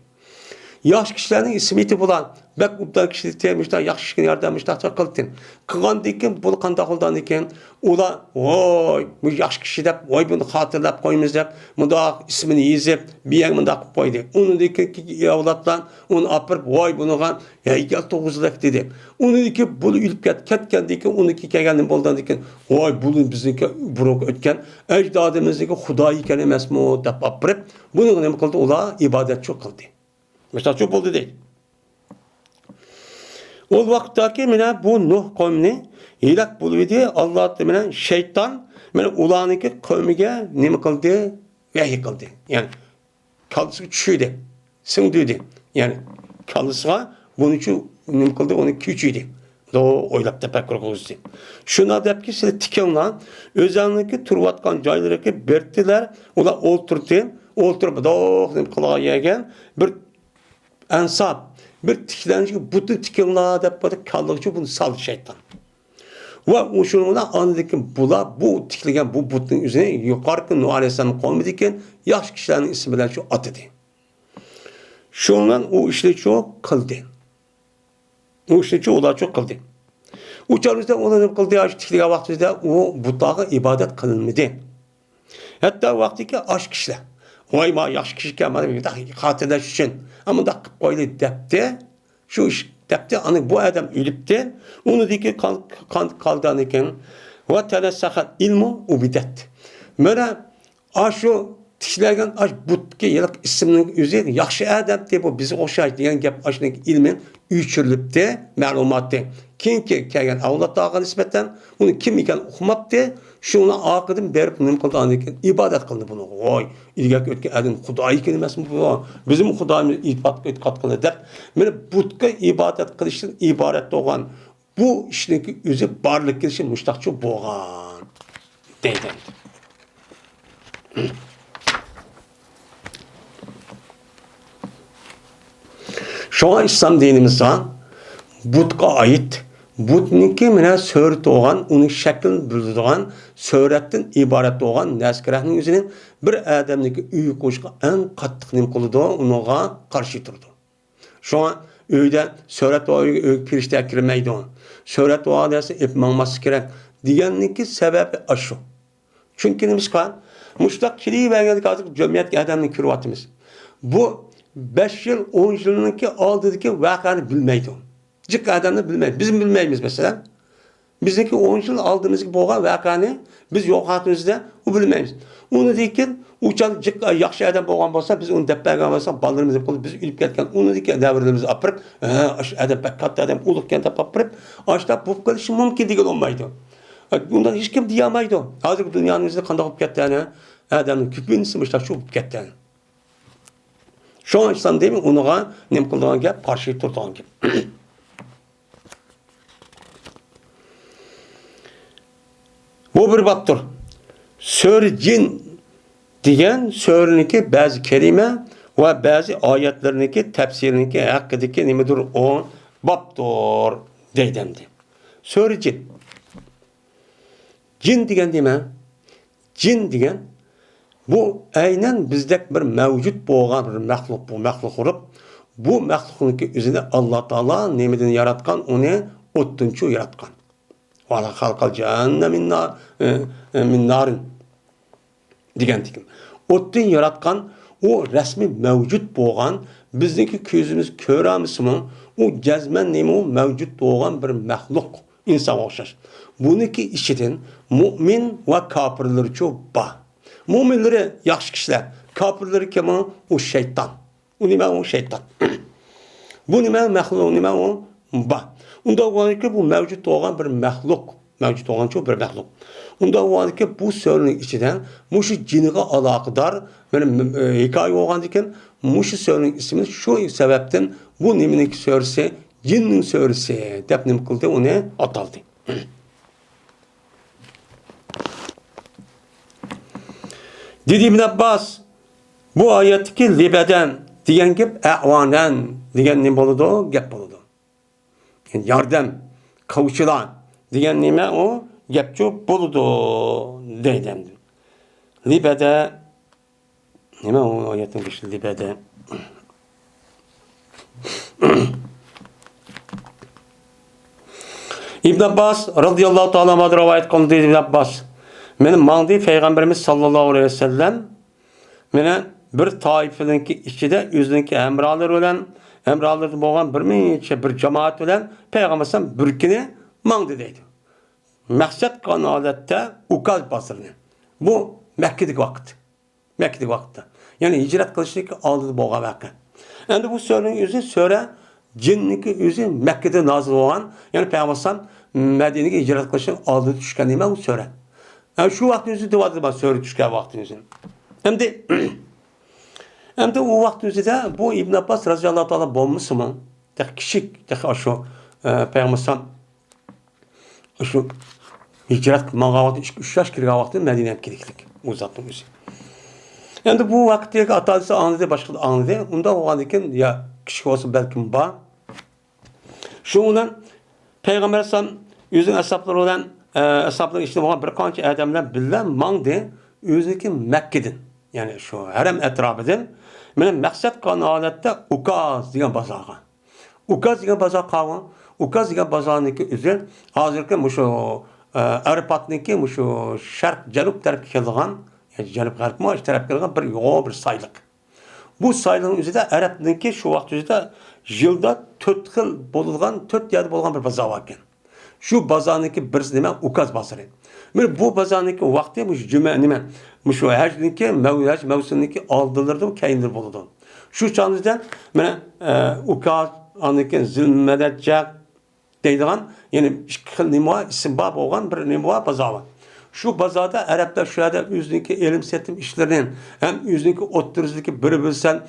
Yaxshi kishilarning ismi eti bular. Bak ubdan kishilik temishlar yaxshi ishga yordamlashlar qildi. Qilgandan keyin bu qanday qildan ekan? Ular voy bu yaxshi kishi deb voy buni xotirlab qo'yamiz deb bundoq ismini yezib biyan bundoq qilib qo'ydi. Unidagi avlodlar uni apirib voy buniga haykal to'g'izlak dedi. Unidagi bu o'lib ketgandan keyin uniki kelgandan bo'ldan ekan voy bu bizniki buruk o'tgan ajdodimizniki xudo ekan emasmi deb apirib buni nima qildi? Ular ibodatchi qildi. Mesela çok oldu değil. O vakittaki mina bu Nuh kavmini hilak buluydu. Allah mina şeytan mina ulaniki kavmiga nima qildi? Vahiy qildi. Yani kallısı çüydü. Sındıydı. Yani kallısı bunun için nima qildi? Onu küçüydü. O oylab tefekkür qildi. Şuna depki siz tikanlar özanliki turvatkan joylarga berdiler. Ular o'ltirib do'q nima qilgan bir ansab bir tiklanishi butun tikillar deb qo'ydi kallıqchi bunu saldı şeytan. Ve şununla anladık bular bu tikilgan bu butun üzerine yukarı Nuh Aleyhisselam kavmi ekan yaxshi kishilarning ismi bilan shu atadi. Şundan o işni çok qildi. O işni çok ular çok qildi. Uçarımızda ona ne qildi? Shu tikilgan vaqtida o butaga ibodat qilinmadi. Hatta vaqtiki ash kishilar voy ma yaxshi kishi kelmadi xotirlash uchun ama da qilib qo'ydi debdi shu ish debdi ani bu odam o'libdi unidagi qolgan ekan va tanassahat ilmu ubidat mana shu tishlagan butga yiliq ismning o'zi yaxshi odam deb bu bizga o'xshaydi degan gap ashning ilmin o'chirilibdi ma'lumotni keyingi kelgan avlodlarga nisbatan uni kim ekan uqmabdi shuni oqidim berib nima qildi ekan ibodat qildi buni voy ilgak o'tgan adam xudo ekan emasmi bu bizim xudoyimiz e'tiqod qildi deb mana butga ibodat qilishdan iborat bo'lgan bu ishning o'zi borlik kelishi mushtaqchi bo'lgan deydi. Şoğa İslam dinimizde butga ait butniki mina suret olgan, onun şeklini bildiren, suretten ibaret olgan neskirahning o'zining bir adamniki uy qo'shga en qattiq nim qildi, unaga qarshi turdi. Şoğa uyda suret uyga kirishda kirmaydi. Suret odasi epmanması kerak deganiki sababi shu. Chunki nima qilgan? Mushtaq kili verganlik hozir jamiyatga adamni kiryapmiz. Bu 5 yıl, 10 yılınki aldığındaki vakanı bilmeydi. Cık adamını bilmeydi. Bizim bilmeyimiz mesela. Bizdeki 10 yıl aldığımız boğan vakanı biz yok hatımızda o bilmeyiz. Onu deyken uçan cık yaxşı adam boğan olsa biz onu deppergen olsa ballarımızı koyup biz ülüp gelken onu deyken devirlerimizi apırıp adam pek katlı adam ulukken de apırıp aşta bu kalışı mümkün değil olmaydı. Bundan hiç kim diyemaydı. Hazır dünyanın üzerinde kandak olup kettiğini adamın küpünüsü müştak şu olup kettiğini. Şu an İslam değil mi? Onuğa nem kıldığı gap, karşı turduğun gap. Bu bir baptır. Sör cin deyen sörüneki bazı kelime ve bazı ayetlerineki tefsirindeki hakkındaki nemedir o baptır deydemdi. Sör cin. Cin deyen deme. Cin deyen bu aynen bizdek bir mevcut boğan bir məxluq bu məxluq olup bu məxluqun ki üzerinde Allah Taala nemeden yaratkan onu ottunçu yaratkan. Ve halkal cehennem min narin degandikim. O'tdan yaratgan o resmi mevcut bo'lgan bizniki ko'zimiz ko'ramizmi? O jazman nima o mevcut bo'lgan bir mahluq, inson o'xshash. Buniki ichidan mu'min va kofirlarcha bor. Mu'minlari yaxshi kishilar, kofirlari kim? O shayton. U nima? O shayton. Bu nima? Mahluq nima? O bor. Unda o'ylayki bu mevcut bo'lgan bir mahluq. Mevcut olan çok bir məxluq. Onda var ki bu sözün içinden muşu ciniga alaqadar benim hikaye olan diken muşu sözün ismini şu sebepten bu nimenik sözse cinnin sözse depnim kıldı onu ataldı. Dedi İbn Abbas bu ayetteki libeden diyen gep e'vanen diyen ne boludu? Gep boludu. Yani yardım, kavuşulan diyen nime o gepço buludu deydemdi. Libede nime o ayetin kişi libede İbn Abbas radıyallahu ta'ala anhu rivayet kıldı İbn Abbas. Benim mağdi Peygamberimiz sallallahu aleyhi ve sellem mene bir taifeninki içinde yüzünki emralar olan emralarda boğan bir cemaat olan Peygamberimiz birkini mağdi deydi. Məqsəd qanalətdə Ukaz basırını. Bu Mekke'dik vakit. Mekke'dik vakitte. Yani hicret kılıçlık aldı boğa vakı. Yani bu sözün yüzü söre cinniki yüzü Mekke'de nazil olan yani Peygamber Medine'ye hicret kılıçlık aldı düşken değil mi bu söre. Yani şu vakti yüzü devadı ben söre düşken vakti yüzü. Hem de o vakti yüzü de bu İbn Abbas radıyallahu ta'ala bulmuş mu? Tek kişi tek şu Peygamber şu hicret mağavatı 3 yaş kirga vakti Medine'ye kiriklik. Uzattım yüzü. Yani bu vakitte atalısı anladı, başka da anladı. Onda o anlayken ya kişi olsa belki bağ. Şundan Peygamber Sam yüzün hesapları olan hesapları işte olan bir kanca adamlar billah mangdı yüzündeki Mekke'den. Yani şu harem etrafıdan. Benim maksat kanalette Ukaz diye bazağa. Ukaz diye bazağa kavan. Ukaz diye bazağındaki üzeri hazırken şu Arapat'taki şu şark cenup tarafı kelgan yani cenup garip maaş tarafı kelgan bir yoğun bir saylık. Bu saylığın üzerinde Arap'taki şu vakti üzerinde yılda 4 yıl bulungan 4 yerde bulungan bir bazağı varken. Şu bazağındaki birisi demek Ukaz bazarı. Bu bazağındaki vakti bu cüme nime şu hacdaki mevsimindeki aldılardı kayındır bulundu. Şu çağınızda Ukaz andaki zulmedecek deydiğen yani nima isim bab olan bir nima bazağı var. Şu bazada Araplar şu anda yüzündeki elim setim işlerinin hem yüzündeki oturuzdaki biri bilsen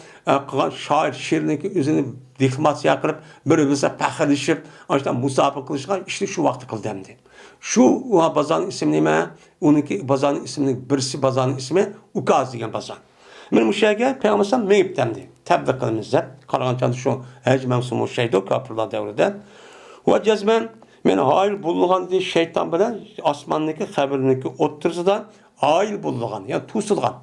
şair şiirindeki yüzünü dikmasiya kılıp biri bilsen pahırlaşıp işte musabık kılışkan işte şu vakti kıldı demdi. Şu bazanın ismi nime? Onunki bazanın isminin birisi bazanın ismi Ukaz diyen bazan. Benim bu şeyge Peygamber meyip demdi. Tebliğ kılımızda. Karagançandı şu hec mevsumu şeydi kapırlar devrede. Ve cezmen men hayır bulungan diye şeytan bilen asmandaki haberindeki otursa hayır bulungan yani tusulgan.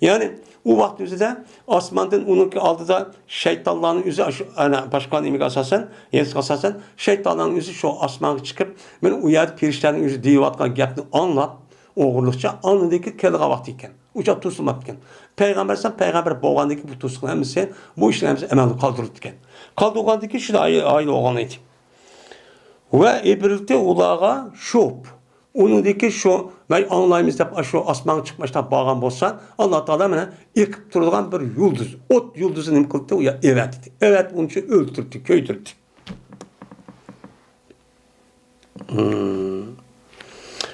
Yani o vakit üzerinde asmandan onunki aldıda şeytanların yüzü başka imik asasen yenis asasen şeytanların yüzü şu asmana çıkıp men uyarı pirişlerin yüzü divatkan gapni anlat oğurlukça anındaki kelga vaktiyken uca tusulmakken peygamber boğandaki bu tusulgan hemisi bu işlerimizi hemen kaldırırken kaldırgandaki şu da aile oğlanıydı. Ve birlikte ulağa şop. Onundaki şu ben anlayımız da şu asman çıkmışta bağlan bolsa Allah Teala bana ilk turulgan bir yıldız. Ot yıldızını imkıldı ya evet dedi. Evet onun için öldürdü, köydürdü.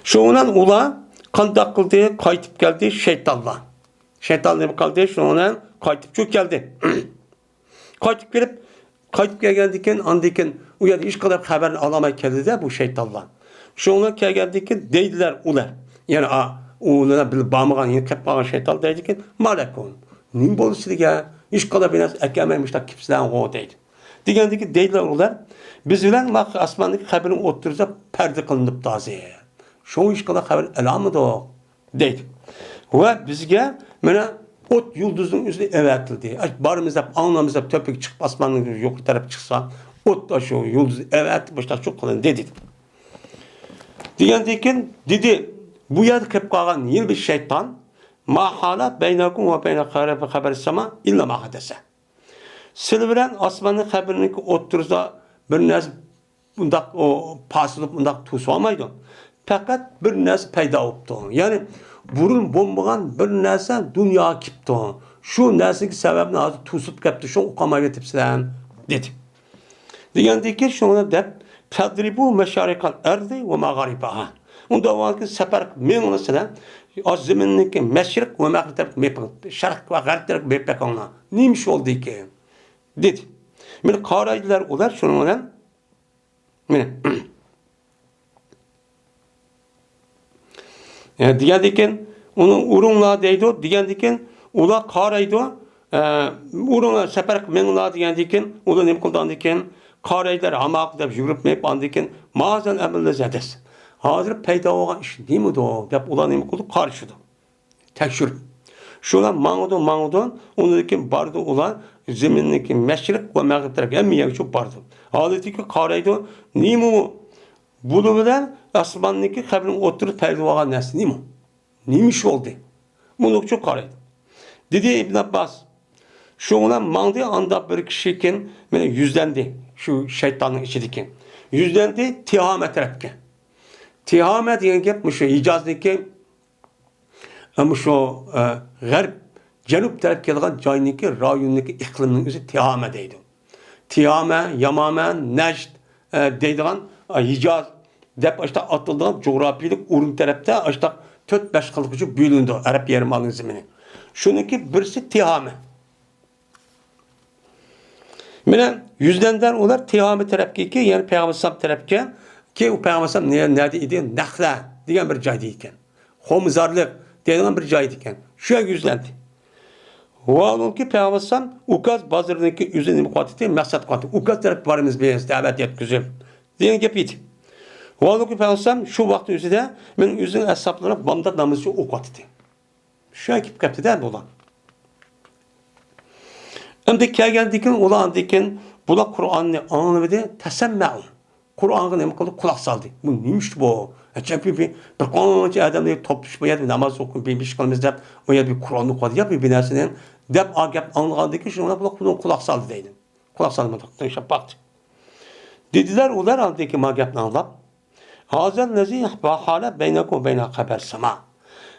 Şundan ula kandak kıldı, kayıtıp geldi şeytanla. Şeytan ne kaldı? Şundan kayıtıp çok geldi. Kayıtıp geldikken andikken uyan iş kadar haber alamay geldi de bu şeytanlar. Şunlar geldikken deydiler ular. Yani ular bir bağmagan yine kapağın şeytan deydikken malakon. Nim bolsu diye iş kadar biraz ekememişler kimseden o deydi. Digendeki deydiler ular. Biz bilen bak asmandaki haberin oturacak perde kılınıp taze. Şu iş kadar haber elamı da o deydi. Ve bizge mena ot yıldızın üstüne evet dedi. Barımızda anlamızda töpük çıkıp asmanın yok taraf çıksa ot da şu yıldız evet başta çok kalın dedi. Degenden keyin dedi, bu yerda kelib qolgan yeni bir şeytan ma hala beynakum ve beyne haber sama illa ma hadasa. Sizlar bilan osmonning xabarini o'ttirsa bir narsa bundaq o pasilib bundaq to'sib olmaydi. Faqat bir narsa paydo bo'libdi. Ya'ni burun bo'lmagan bir narsa dunyoga kelibdi. Shu narsaga sababni hozir to'sib kelibdi. Shu uqamaga yetibsizlar dedi. Degandan keyin shuni deb tadribu mashariqal ardi va mag'aribaha. Unda valki safar menlasizlar az zaminniki mashriq va mag'rib taraf mepaq, sharq va g'arb taraf mepaqona. Nima oldu ekan? Dedi. Meni qaraydilar ular shuning bilan mana degandan keyin uni urunglar deydi, degandan keyin ular qaraydi, urunglar safar minglar degandan keyin ular nima qilgandan keyin qaraydilar hamoq deb yurib mepqandan keyin ma'zan amillar zadas. Hozir paydo bo'lgan ish nimadi deb ular nima qildi? Qarshidi. Tekshirib. Şular mağdu, ondan keyin bardı ular zaminniki mashriq va mag'rib tarafga hamma yerga cho'p bardi. Holatiki qaraydi, nima u? Buni bilan osmonniki qabrini o'tirib paydo bo'lgan narsa nima? Nima ish bo'ldi? Buni cho'p qaraydi. Dedi Ibn Abbas, şular mağdu anda bir kishi ekan, mana yuzlandi, shu shaytonning ichidagi. Yuzlandi Tihamet tarafga. Tihamet degan gap shu Hijozniki ama şu g'arb, janub taraf kelgan joyniki, rayonniki iqlimning o'zi Tihame deydi. Tihame, Yamame, Najd deydigan Hijoz deb işte atilgan coğrafiyalik o'rin tarafda işte 4-5 xilgacha bo'lindi Arab yarimorolining zamini. Shuniki birisi Tihame. Mana yuzlandan ular Tihame tarafga, ya'ni Payg'ambar sallam tarafga, ki u Payg'ambar sallam nerede edi? Naxla degan bir joyda ekan. Xomzorlik deydigan bir joy ekan. Shu yerga yuzlandi. Valonki Payg'ambar sallam Ukaz bozorining o'zini nima qilyapti? Maqsad qilyapti. Ukaz taraf boramiz biz da'vat yetkazib. degan gap edi. Valonki Payg'ambar sallam shu vaqt o'zida men o'zining ashablari bomdod namozni o'qitdi. Shu kelib ketdi-da bular. Endi kelgandan ulardan keyin bular Qur'onni angladi, tasamma'u. Qur'onga nima qildi? Quloq soldi. Bu nima ish bu? Çünkü bir qancha odamlar to'plashib qo'yadi, namoz o'qib, ish qilamiz deb, o yerda bir Qur'onni qo'yadi, ya bir narsadan deb gap anlagandan keyin shunga quloq soldi deydi. Quloq solmadi, tashlab baqdi. Dedilar ular aldiki ma gapni anlab, "Hazal lazi hala beynakum beyna haber sama."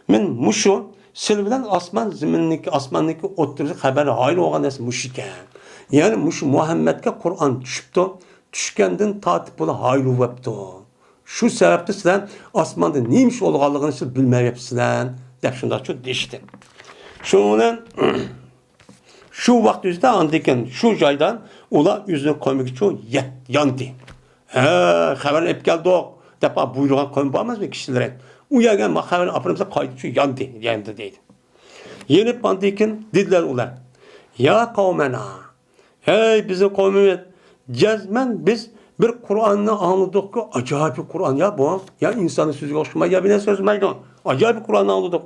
Men mushu sil bilan osmonniki o'ttirib xabar ayr bo'lgan narsa mush ekan. Ya'ni mush Muhammadga Qur'on tushibdi, tushgandan tortib bular ayr bo'libdi. Şu sebepte sizler osmonda neymiş olganligini siz bilmeyipsizler deb shunday deyishdi. Şundan şu vaqt o'zida andikan şu joydan ular o'zini qo'ymoqchi yandi. Xabar olib keldik deb buyruq qo'yib bormasmi kishilar? U yerga xabar olib qaytib yandi deydi. Yenib andikan dedilar ular. Ya qavmana. Hey bizim qavmimiz cazmen biz bir Kur'an'ı anladık ki acayip bir Kur'an ya bu. Ya insanın sözü hoşuma ya bir ne söz meydan. Acayip bir Kur'an'ı anladık.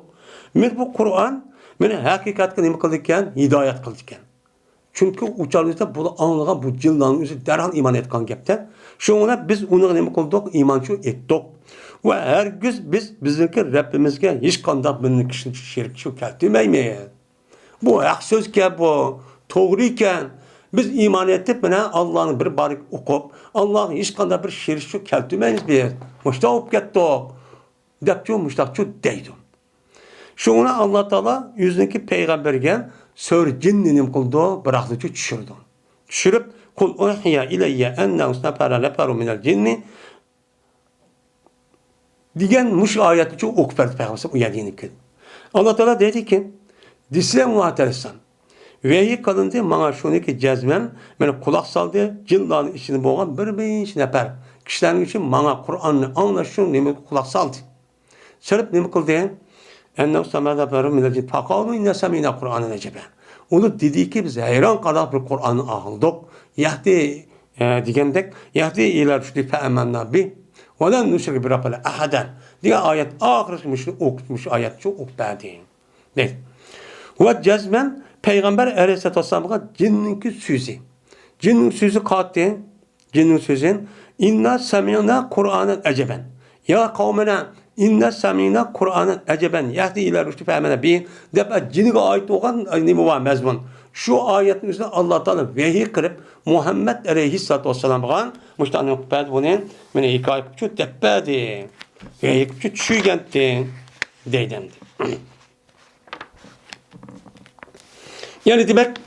Biz bu Kur'an beni hakikaten nima qildikan, hidayet qildikan. Çünkü uçarımızda bunu anlayan bu cıllanın özü derhal iman etken gapta. Şuna biz onu nima qildik? İmançı ettik. Ve her gün biz bizimki Rabbimizge hiç kandak bir kişinin şirkçi keltirmeymeyiz. Bu hak söz ki bu doğruyken biz iman ettik bana Allah'ın bir barik okup Allah'ın hiç kadar bir şirkçi keltirmeyiz biz. Muşta olup gettik. Depçu muştakçu deydim. Şuna Allah Teala yüzündeki peygamberge sör cinninim kıldı, bıraktıcı düşürdü. Düşürüp kul uhiya ileyye enne usnafara leferu minel cinni diyen muş ayeti çok okuverdi peygamber uyadığını ki. Allah Teala dedi ki disle muhateresen vehi kalındı bana şunu ki cezmem beni kulak saldı cinlerin içinde boğan bir nefer kişilerin için bana Kur'an'ı anlaşın nemi kulak saldı. Sırf nemi kıldı? Enne samada feru minel cin fakalu inne semine Kur'an'ı necebe. Onu dedi ki biz hayran kadar bir Kur'an'ı aldık. Yahdi digendek yahdi iler şüli fe'emenna bi ve len nuşrik bir rabbele ahaden diye ayet ahirmiş okutmuş ayet çok okutadı. Değil. Ve cezmen Peygamber Aleyhisselatü Vesselam'a cinninki sözü. Cinnin sözü kattı. Cinnin sözün inna semina Kur'an'ın eceben. Ya kavmena inna samina Kur'an'ın aceben yahdi ila rüştü fehmene bi dep ciniga ait olan nima var mezmun. Şu ayetin üzerine Allah Teala vahiy kırıp Muhammed aleyhissalatu vesselam'a müştani kupad bunun mene hikaye kupçu teppedi. Vahiy kupçu çüygenti deydemdi. Yani demek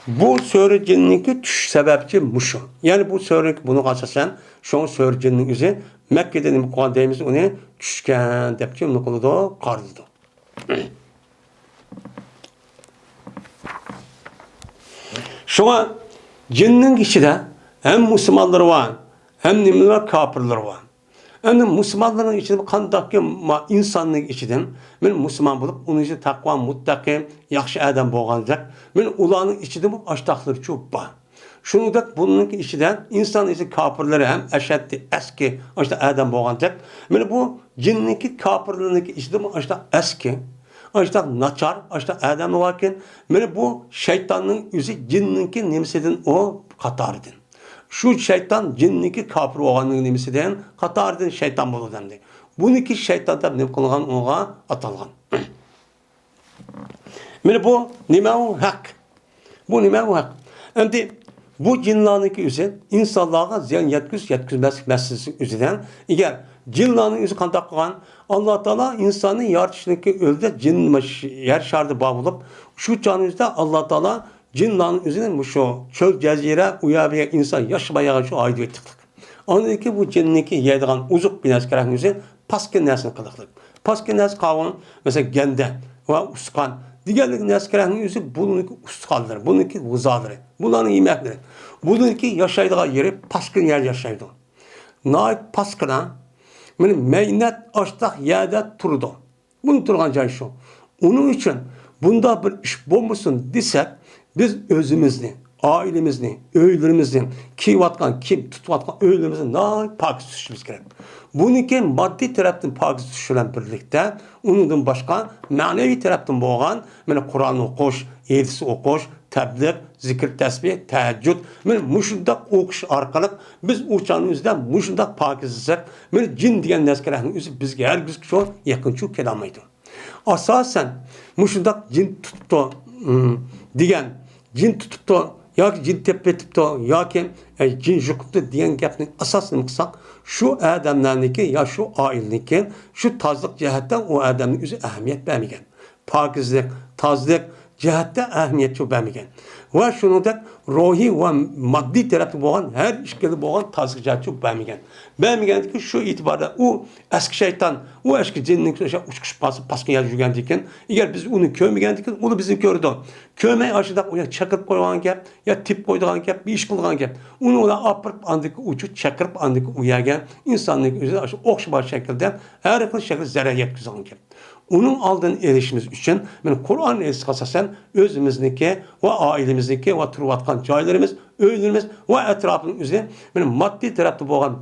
bu söylediğinin tuş sebepçi muşu. Yani bu söylediğin bunu asasen şu söylediğinin üzerine Mekke'de mukaddemiz onu düşken depçi onu kılıdı, kardıdı. Şuna cinnin içinde hem Müslümanları var, hem nimeler kafirleri var. Yani Müslümanların içinde kandaki insanlık içinden ben Müslüman bulup onun için takva, muttaki, yaxşı adam boğulacak. Ben ulanın içinde bu aştakları çok var. Şunu da bunun içinden insan için kafirleri hem eşeddi, eski işte adam boğulacak. Ben bu cinninki kafirlerindeki içinde bu işte eski, işte naçar, işte adam varken ben bu şeytanın yüzü cinninki nimseden o katardı. Şu şeytan cinniki kafir olanın nimisinden katardan şeytan bulur demdi. Buniki şeytan da ne kılgan ona atalgan. Mene bu nime o hak. Bu nime o hak. Şimdi bu cinlanınki üzere insanlığa ziyan yetküz meselesi üzerinden eğer cinlanın üzeri kandak kılgan Allah Teala insanın yaratışındaki öldü cin yer şardı bağ bulup şu canınızda Allah Teala cinlanın üzerine şu çöl cezire uyabiye insan yaşamaya şu aydı ettiklik. Onun ki bu cinniki yediğin uzuk bir neskerenin üzerine paskin nesini kılıklık. Paskin nes kavun mesela gende ve uskan. Diğerlik neskerenin üzerine bununki uskaldır, bununki uzadır. Bunların yemekleri. Bununki yaşaydığı yeri paskin yer yaşaydı. Naik paskına meynet açtak yerde turdu. Bunu turgan cay şu. Onun için bunda bir iş bulmuşsun desek biz özümüzni, ailemizni, öylerimizni, kim vatkan, kim tutvatkan öylerimizni naik pak tutuşumuz gerek. Bununki maddi taraftan pak tutuşulan birlikte, onun başka manevi taraftan boğan, Kur'an okuş, yedisi okuş, tebliğ, zikir, tesbih, teheccüd, muşundak okuş arkalık, biz uçağımızdan muşundak pakizsek, cin diyen neskerenin üzü bizge her biz çok yakın çok kelamaydı. Asasen muşundak cin tuttu diyen, cin tutup da ya ki cin tepetip da ya ki cin jukup da diyen gapning asasını kısak şu adamlarniki ya şu aileniki şu tazlık cihetten o adamın üzü ehemmiyet vermegen. Pakizlik, tazlık cihette ehemmiyet çok vermegen. Ve şunu da ruhi ve maddi tarafı boğan her işgali boğan tazlık cihet çok vermegen. Vermegen ki şu itibarda o eski şeytan, o eski cinnin uçkuş paskın yer yügendikken eğer biz onu kömügendikken onu bizim kördü. Kömeği aşıda ya çakırıp koyulan gap, ya tip koyduğun gap, bir iş kılgan gap. Onu ola apırıp andık uçu, çakırıp andık uyagen insanlık üzerinde aşı okşubar şekilde her yakın şekilde zarar yetkizan gap. Onun aldığın erişimiz için Kur'an esasen özümüzdeki ve ailemizdeki ve turvatkan caylarımız, öylerimiz ve etrafının üzerine maddi tarafta boğan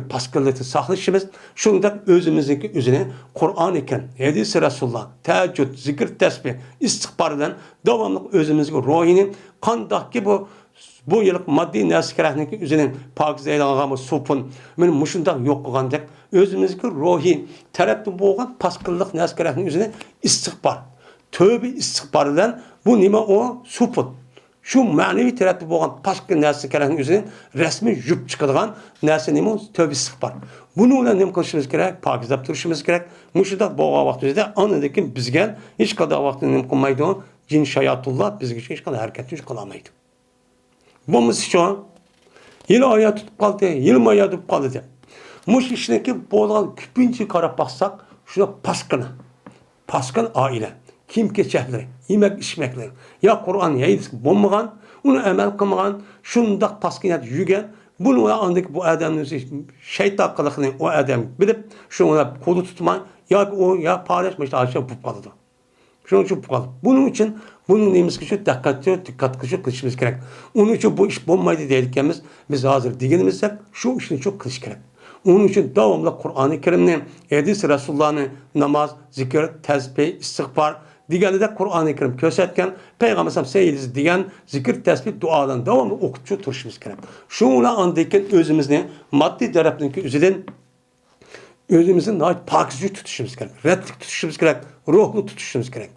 paskıllıkta saklaşımız, şunu da özümüzdeki üzerine Kur'an iken, hadis-i Resulullah, teheccüd, zikir, tesbih, istihbardan devamlı özümüzdeki ruhinin kandaki bu yıllık maddi neskerahındaki üzerine pakize ağamı supun, muşunda yok kılgandak, özümüzdeki ruhi tarafta boğan paskıllık neskerahının üzerine istihbar, tövbe istihbardan bu nime o supun. Şu manevi tarafta boğan paskı neskerahının üzerine resmi yüp çıkıdığan nesne nime o tövbe istihbar. Bunu da nem kılışımız gerek, pakizlap duruşumuz gerek. Muşunda boğa vaktimizde anladık bizgen hiç kadar vaktini nem kılmaydı o cin şayatullah bizge hiç kadar hareketli kılamaydı. Bu şu an yıl ayağı tutup kaldı, yıl ayağı tutup kaldı. Muş işindeki boğulan küpünce karab baksak şuna paskın aile, kim keçehleri, yemek içmekleri, ya Kur'an ya yedik bulmagan, onu emel kılmagan, şundak paskın yügen, bunu da andık bu adamın şeytan kılıkını o adam bilip şuna kolu tutman, ya o ya paylaşmış aşağı bu kaldı. Şunun için bu kaldı. Bunun için bunun neyimiz ki şu dikkat kılışımız gerek. Onun için bu iş bulmaydı deyirken biz hazır diyenimizsek şu işini çok kılış gerek. Onun için devamlı Kur'an-ı Kerim'in, hadis-i Resulullah'ın namaz, zikir, tesbih, istihbar, diğerleri de Kur'an-ı Kerim kösetken Peygamber Seyyidimiz diyen zikir, tesbih, duadan devamlı okutçu turşumuz gerek. Şuna andayken özümüzde maddi tarafındaki üzerinden özümüzü pakizce tutuşumuz gerek. Reddlik tutuşumuz gerek. Ruhlu tutuşumuz gerek.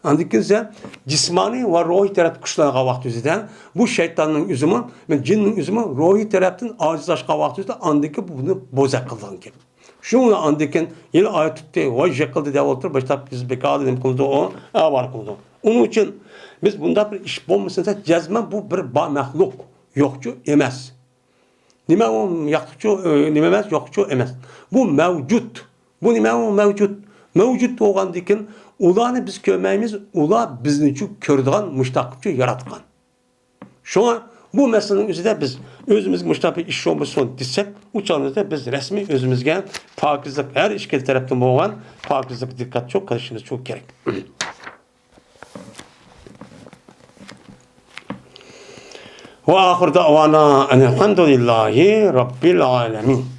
Andikizse cismani ve ruhi taraf kuşlarına vakti üzerinde bu şeytanın üzümü ve cinnin üzümü ruhi taraftan acizlaşka vakti üzerinde andiki bunu bozak kıldan gibi. Şunu andikin yine ayet tuttu. Vay jekıldı diye otur. Başta biz bekal dedim kıldı o. Var kıldı. Onun için biz bunda bir iş bulmasın. Cezmen bu bir mahluk. Yokçu emez. Nime o yokçu nime emez yokçu emez. Bu mevcut. Bu nime o mevcut. Mevcut olan dikin ulanı biz köməyimiz ula bizni için kördiğen müştakipçi yaratkan. Şu an bu meselenin üzerinde biz özümüz müştakip iş olmasın desek uçağımızda biz resmi özümüzge pakizlik her işgal taraftan olan pakizlik dikkat çok karışımız çok gerek. Ve ahir davana enelhamdülillahi rabbil alemin.